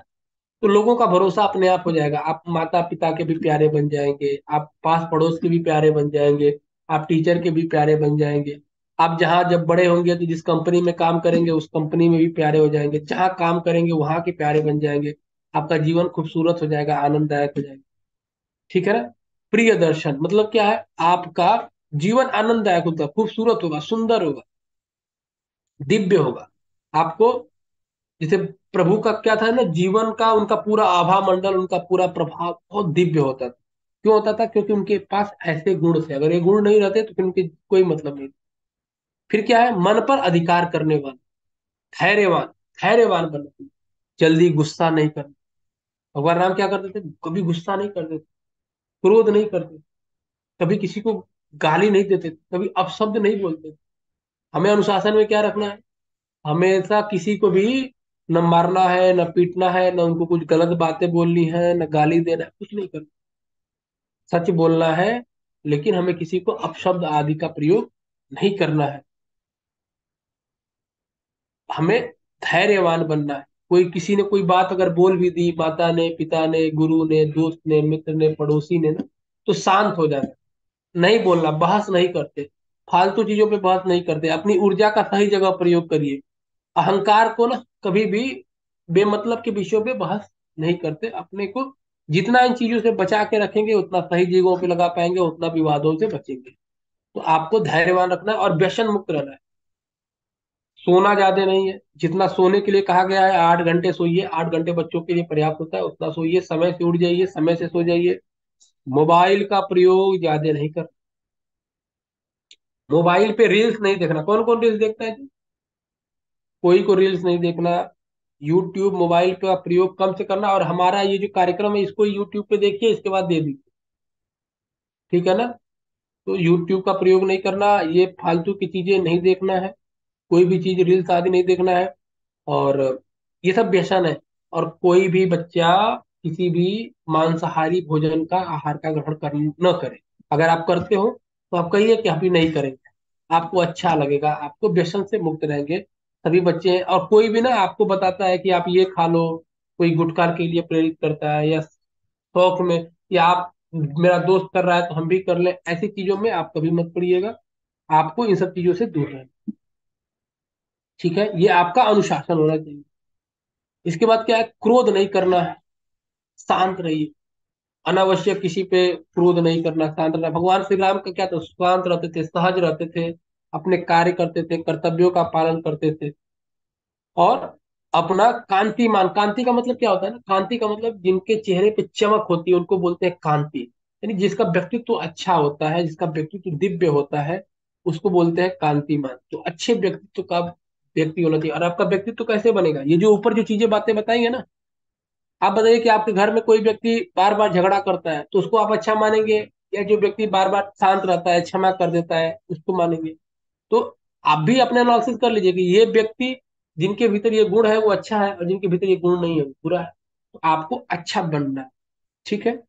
तो लोगों का भरोसा अपने आप हो जाएगा। आप माता पिता के भी प्यारे बन जाएंगे, आप पास पड़ोस के भी प्यारे बन जाएंगे, आप टीचर के भी प्यारे बन जाएंगे। आप जहाँ जब बड़े होंगे, तो जिस कंपनी में काम करेंगे, उस कंपनी में भी प्यारे हो जाएंगे, जहाँ काम करेंगे वहां के प्यारे बन जाएंगे। आपका जीवन खूबसूरत हो जाएगा, आनंददायक हो जाएगा। ठीक है ना? प्रिय दर्शन मतलब क्या है? आपका जीवन आनंददायक होगा, खूबसूरत होगा, सुंदर होगा, दिव्य होगा। आपको, जैसे प्रभु का क्या था ना, जीवन का उनका पूरा आभा मंडल, उनका पूरा प्रभाव बहुत दिव्य होता था। क्यों होता था? क्योंकि उनके पास ऐसे गुण थे। अगर ये गुण नहीं रहते, तो फिर उनके कोई मतलब नहीं। फिर क्या है? मन पर अधिकार करने वाला, धैर्यवान, धैर्यवान बनना चाहिए। जल्दी गुस्सा नहीं करना। भगवान राम क्या करते थे? कभी गुस्सा नहीं करते थे, क्रोध नहीं करते, कभी किसी को गाली नहीं देते, कभी अपशब्द नहीं बोलते। हमें अनुशासन में क्या रखना है? हमेशा किसी को भी न मारना है, न पीटना है, न उनको कुछ गलत बातें बोलनी है, न गाली देना है, कुछ नहीं करना। सच बोलना है, लेकिन हमें किसी को अपशब्द आदि का प्रयोग नहीं करना है। हमें धैर्यवान बनना है। कोई किसी ने कोई बात अगर बोल भी दी, माता ने, पिता ने, गुरु ने, दोस्त ने, मित्र ने, पड़ोसी ने ना, तो शांत हो जाना, नहीं बोलना, बहस नहीं करते, फालतू चीजों पे बहस नहीं करते, अपनी ऊर्जा का सही जगह प्रयोग करिए। अहंकार को ना कभी भी, बेमतलब के विषयों पे बहस नहीं करते। अपने को जितना इन चीजों से बचा के रखेंगे, उतना सही जगहों पे लगा पाएंगे, उतना विवादों से बचेंगे। तो आपको धैर्यवान रखना है और व्यसन मुक्त रहना है। सोना ज्यादा नहीं है, जितना सोने के लिए कहा गया है, 8 घंटे सोइए, 8 घंटे बच्चों के लिए पर्याप्त होता है, उतना सोइए, समय से उठ जाइए, समय से सो जाइए। मोबाइल का प्रयोग ज्यादा नहीं कर, मोबाइल पे रील्स नहीं देखना। कौन कौन रील्स देखता है जी? कोई को रील्स नहीं देखना। यूट्यूब मोबाइल का प्रयोग कम से करना, और हमारा ये जो कार्यक्रम है इसको यूट्यूब पे देखिए, इसके बाद दे दीजिए, ठीक है ना। तो यूट्यूब का प्रयोग नहीं करना, ये फालतू की चीजें नहीं देखना है, कोई भी चीज रील्स आदि नहीं देखना है, और ये सब व्यसन है। और कोई भी बच्चा किसी भी मांसाहारी भोजन का, आहार का ग्रहण कर न करे। अगर आप करते हो तो आप कहिए कि अभी नहीं करेंगे, आपको अच्छा लगेगा, आपको व्यसन से मुक्त रहेंगे सभी बच्चे। और कोई भी ना आपको बताता है कि आप ये खा लो, कोई गुटखा के लिए प्रेरित करता है, या शौक में, या आप मेरा दोस्त कर रहा है तो हम भी कर लें, ऐसी चीजों में आप कभी मत पड़िएगा। आपको इन सब चीजों से दूर रहना, ठीक है। ये आपका अनुशासन होना चाहिए। इसके बाद क्या है, क्रोध नहीं करना है, शांत रहिए। अनावश्यक किसी पे क्रोध नहीं करना, शांत रहना। भगवान श्री राम का क्या था, शांत रहते थे, सहज रहते थे, अपने कार्य करते थे, कर्तव्यों का पालन करते थे, और अपना कांतिमान, कांति का मतलब क्या होता है ना, कांति का मतलब जिनके चेहरे पे चमक होती है उनको बोलते हैं कांति। यानी जिसका व्यक्तित्व अच्छा होता है, जिसका व्यक्तित्व दिव्य होता है, उसको बोलते हैं कांतिमान। तो अच्छे व्यक्तित्व का व्यक्ति होना चाहिए। और आपका व्यक्तित्व कैसे बनेगा, ये जो ऊपर जो चीजें बातें बताई है ना, आप बताइए कि आपके घर में कोई व्यक्ति बार बार झगड़ा करता है तो उसको आप अच्छा मानेंगे, या जो व्यक्ति बार बार शांत रहता है, क्षमा कर देता है, उसको मानेंगे? तो आप भी अपने एनालिसिस कर लीजिए कि ये व्यक्ति, जिनके भीतर ये गुण है वो अच्छा है, और जिनके भीतर ये गुण नहीं है वो बुरा है। तो आपको अच्छा बनना है, ठीक है।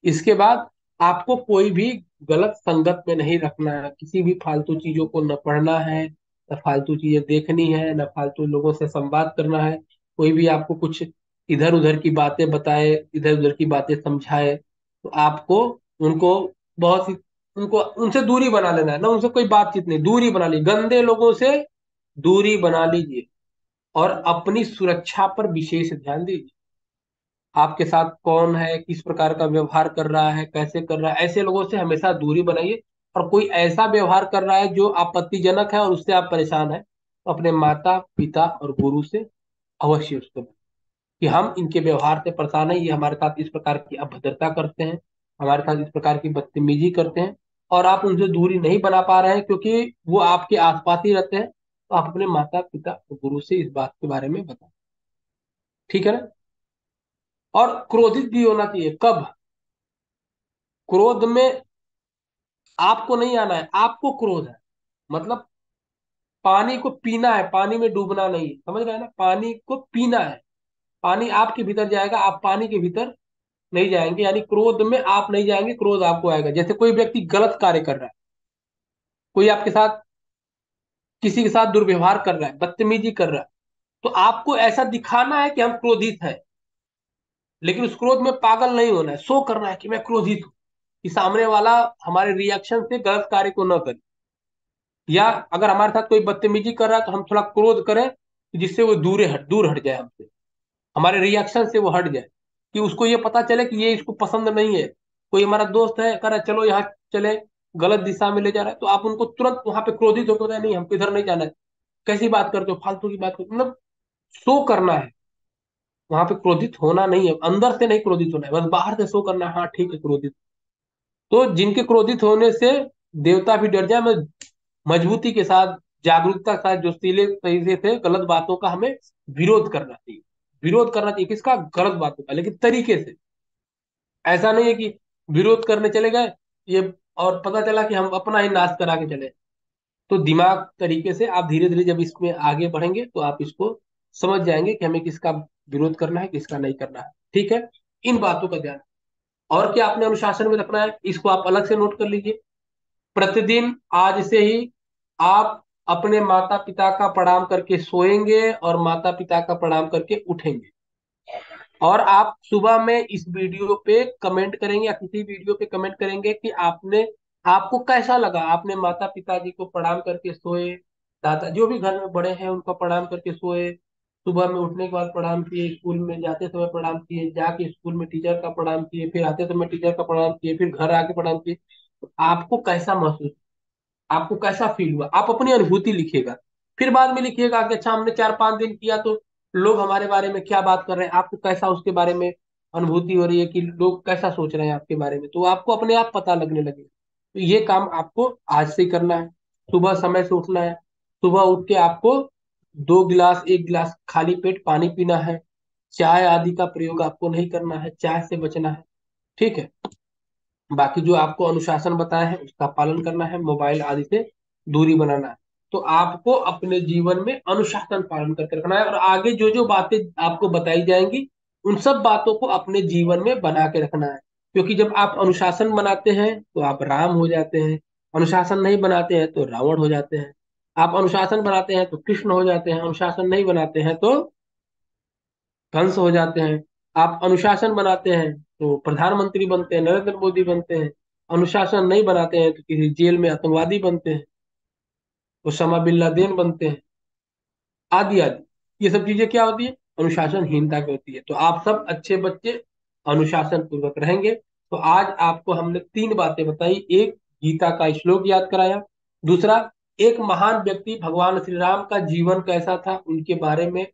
इसके बाद आपको कोई भी गलत संगत में नहीं रखना है, किसी भी फालतू चीजों को न पढ़ना है, न फालतू चीजें देखनी है, न फालतू लोगों से संवाद करना है। कोई भी आपको कुछ इधर उधर की बातें बताए, इधर उधर की बातें समझाए, तो आपको उनको बहुत सी उनको उनसे दूरी बना लेना है ना, उनसे कोई बातचीत नहीं, दूरी बना ली, गंदे लोगों से दूरी बना लीजिए। और अपनी सुरक्षा पर विशेष ध्यान दीजिए। आपके साथ कौन है, किस प्रकार का व्यवहार कर रहा है, कैसे कर रहा है, ऐसे लोगों से हमेशा दूरी बनाइए। और कोई ऐसा व्यवहार कर रहा है जो आपत्तिजनक है और उससे आप परेशान है, तो अपने माता पिता और गुरु से अवश्य उसको बताएं कि हम इनके व्यवहार से परेशान हैं, ये हमारे साथ इस प्रकार की अभद्रता करते हैं, हमारे साथ इस प्रकार की बदतमीजी करते हैं, और आप उनसे दूरी नहीं बना पा रहे हैं क्योंकि वो आपके आसपास ही रहते हैं। तो आप अपने माता पिता और गुरु से इस बात के बारे में बताएं, ठीक है ना। और क्रोधित भी होना चाहिए। कब? क्रोध में आपको नहीं आना है, आपको क्रोध है, मतलब पानी को पीना है, पानी में डूबना नहीं है, समझ रहे हैं ना, पानी को पीना है। पानी आपके भीतर जाएगा, आप पानी के भीतर नहीं जाएंगे, यानी क्रोध में आप नहीं जाएंगे, क्रोध आपको आएगा। जैसे कोई व्यक्ति गलत कार्य कर रहा है, कोई आपके साथ किसी के साथ दुर्व्यवहार कर रहा है, बदतमीजी कर रहा है, तो आपको ऐसा दिखाना है कि हम क्रोधित हैं, लेकिन उस क्रोध में पागल नहीं होना है, शो करना है कि मैं क्रोधित हूं, कि सामने वाला हमारे रिएक्शन से गलत कार्य को न करे। या अगर हमारे साथ कोई बदतमीजी कर रहा है तो हम थोड़ा क्रोध करें कि जिससे वो दूर हट जाए हमसे, हमारे रिएक्शन से वो हट जाए, कि उसको ये पता चले कि ये इसको पसंद नहीं है। कोई हमारा दोस्त है, कह रहा है चलो यहाँ चले, गलत दिशा में ले जा रहा है, तो आप उनको तुरंत वहां पे क्रोधित होकर बताए नहीं हमको इधर नहीं जाना है, कैसी बात करते हो, फालतू की बात करते हो, मतलब शो करना है। वहां पे क्रोधित होना नहीं है, अंदर से नहीं क्रोधित होना है, बस बाहर से शो करना है, हाँ ठीक है क्रोधित। तो जिनके क्रोधित होने से देवता भी डर जाए, मैं मजबूती के साथ, जागरूकता के साथ, जोशीले तरीके से गलत बातों का हमें विरोध करना चाहिए। विरोध करना चाहिए किसका? गलत बातों का, लेकिन तरीके से। ऐसा नहीं है कि विरोध करने चले गए ये, और पता चला कि हम अपना ही नाश करा के चले। तो दिमाग तरीके से आप धीरे धीरे जब इसमें आगे बढ़ेंगे तो आप इसको समझ जाएंगे कि हमें किसका विरोध करना है, किसका नहीं करना है, ठीक है। इन बातों का ध्यान। और क्या आपने अनुशासन में रखना है, इसको आप अलग से नोट कर लीजिए। प्रतिदिन आज से ही आप अपने माता पिता का प्रणाम करके सोएंगे और माता पिता का प्रणाम करके उठेंगे। और आप सुबह में इस वीडियो पे कमेंट करेंगे, या किसी वीडियो पे कमेंट करेंगे कि आपने, आपको कैसा लगा, आपने माता पिताजी को प्रणाम करके सोए, दादा जो भी घर में बड़े हैं उनको प्रणाम करके सोए, सुबह में उठने के बाद प्रणाम किए, स्कूल में जाते समय प्रणाम किए, जाके स्कूल में टीचर का प्रणाम किए, फिर आते समय टीचर का प्रणाम किए, फिर घर आके प्रणाम किए। तो आपको कैसा महसूस, आपको कैसा फील हुआ, आप अपनी अनुभूति लिखिएगा। फिर बाद में लिखिएगा कि अच्छा हमने 4-5 दिन किया तो लोग हमारे बारे में क्या बात कर रहे हैं, आपको कैसा उसके बारे में अनुभूति हो रही है कि लोग कैसा सोच रहे हैं आपके बारे में, तो आपको अपने आप पता लगने लगे। तो ये काम आपको आज से करना है। सुबह समय से उठना है। सुबह उठ के आपको 2 गिलास 1 गिलास खाली पेट पानी पीना है। चाय आदि का प्रयोग आपको नहीं करना है, चाय से बचना है। ठीक है। बाकी जो आपको अनुशासन बताया है उसका पालन करना है, मोबाइल आदि से दूरी बनाना है। तो आपको अपने जीवन में अनुशासन पालन करके रखना है, और आगे जो जो बातें आपको बताई जाएंगी उन सब बातों को अपने जीवन में बना के रखना है। क्योंकि जब आप अनुशासन बनाते हैं तो आप राम हो जाते हैं। अनुशासन नहीं बनाते हैं तो रावण हो जाते हैं। आप अनुशासन बनाते हैं तो कृष्ण हो जाते हैं। अनुशासन नहीं बनाते हैं तो कंस हो जाते हैं। आप अनुशासन बनाते हैं तो प्रधानमंत्री बनते हैं, नरेंद्र मोदी बनते हैं। अनुशासन नहीं बनाते हैं तो किसी जेल में आतंकवादी बनते हैं, ओसामा बिन लादेन बनते हैं, आदि आदि। ये सब चीजें क्या होती है? अनुशासनहीनता की होती है। तो आप सब अच्छे बच्चे अनुशासन पूर्वक रहेंगे। तो आज आपको हमने 3 बातें बताई। एक, गीता का श्लोक याद कराया। दूसरा, एक महान व्यक्ति भगवान श्री राम का जीवन कैसा था उनके बारे में,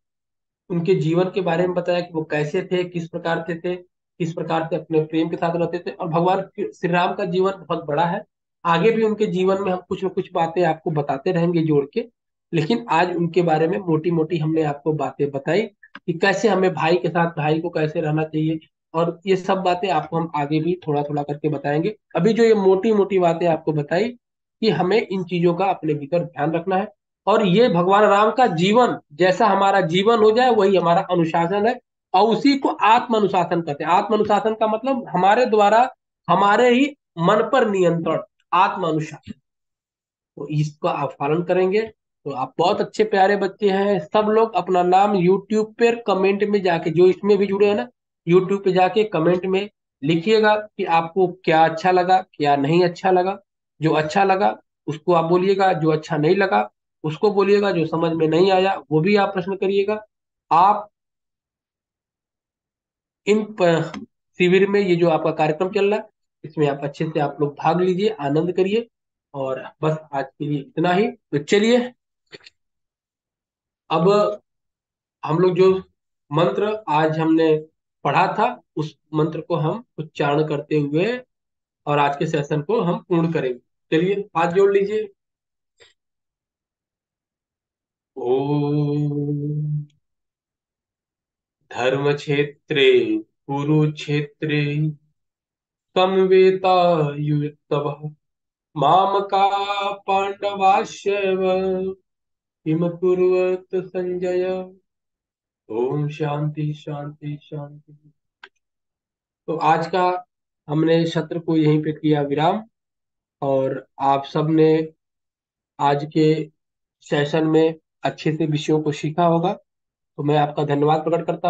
उनके जीवन के बारे में बताया कि वो कैसे थे, किस प्रकार थे, किस प्रकार से अपने प्रेम के साथ रहते थे। और भगवान श्री राम का जीवन बहुत बड़ा है। आगे भी उनके जीवन में हम कुछ न कुछ बातें आपको बताते रहेंगे जोड़ के। लेकिन आज उनके बारे में मोटी मोटी हमने आपको बातें बताई कि कैसे हमें भाई के साथ, भाई को कैसे रहना चाहिए। और ये सब बातें आपको हम आगे भी थोड़ा थोड़ा करके बताएंगे। अभी जो ये मोटी मोटी बातें आपको बताई कि हमें इन चीजों का अपने भीतर ध्यान रखना है। और ये भगवान राम का जीवन जैसा हमारा जीवन हो जाए वही हमारा अनुशासन है। और उसी को आत्म अनुशासन कहते हैं। आत्म अनुशासन का मतलब हमारे द्वारा हमारे ही मन पर नियंत्रण, आत्म अनुशासन। तो इसका आप पालन करेंगे तो आप बहुत अच्छे प्यारे बच्चे हैं। सब लोग अपना नाम यूट्यूब पर कमेंट में जाके, जो इसमें भी जुड़े हैं ना, यूट्यूब पे जाके कमेंट में लिखिएगा कि आपको क्या अच्छा लगा, क्या नहीं अच्छा लगा। जो अच्छा लगा उसको आप बोलिएगा, जो अच्छा नहीं लगा उसको बोलिएगा, जो समझ में नहीं आया वो भी आप प्रश्न करिएगा। आप इन शिविर में, ये जो आपका कार्यक्रम चल रहा है इसमें आप अच्छे से आप लोग भाग लीजिए, आनंद करिए। और बस आज के लिए इतना ही। तो चलिए, अब हम लोग जो मंत्र आज हमने पढ़ा था उस मंत्र को हम उच्चारण करते हुए और आज के सेशन को हम पूर्ण करेंगे। चलिए हाथ जोड़ लीजिए। ओम धर्म क्षेत्रे कुरुक्षेत्रे समवेतायुत्सवः मामका पांडवाश्चैव किम कुर्वत संजय। ओम शांति शांति शांति। तो आज का हमने सत्र को यहीं पे किया विराम। और आप सब ने आज के सेशन में अच्छे से विषयों को सीखा होगा। तो मैं आपका धन्यवाद प्रकट करता हूँ।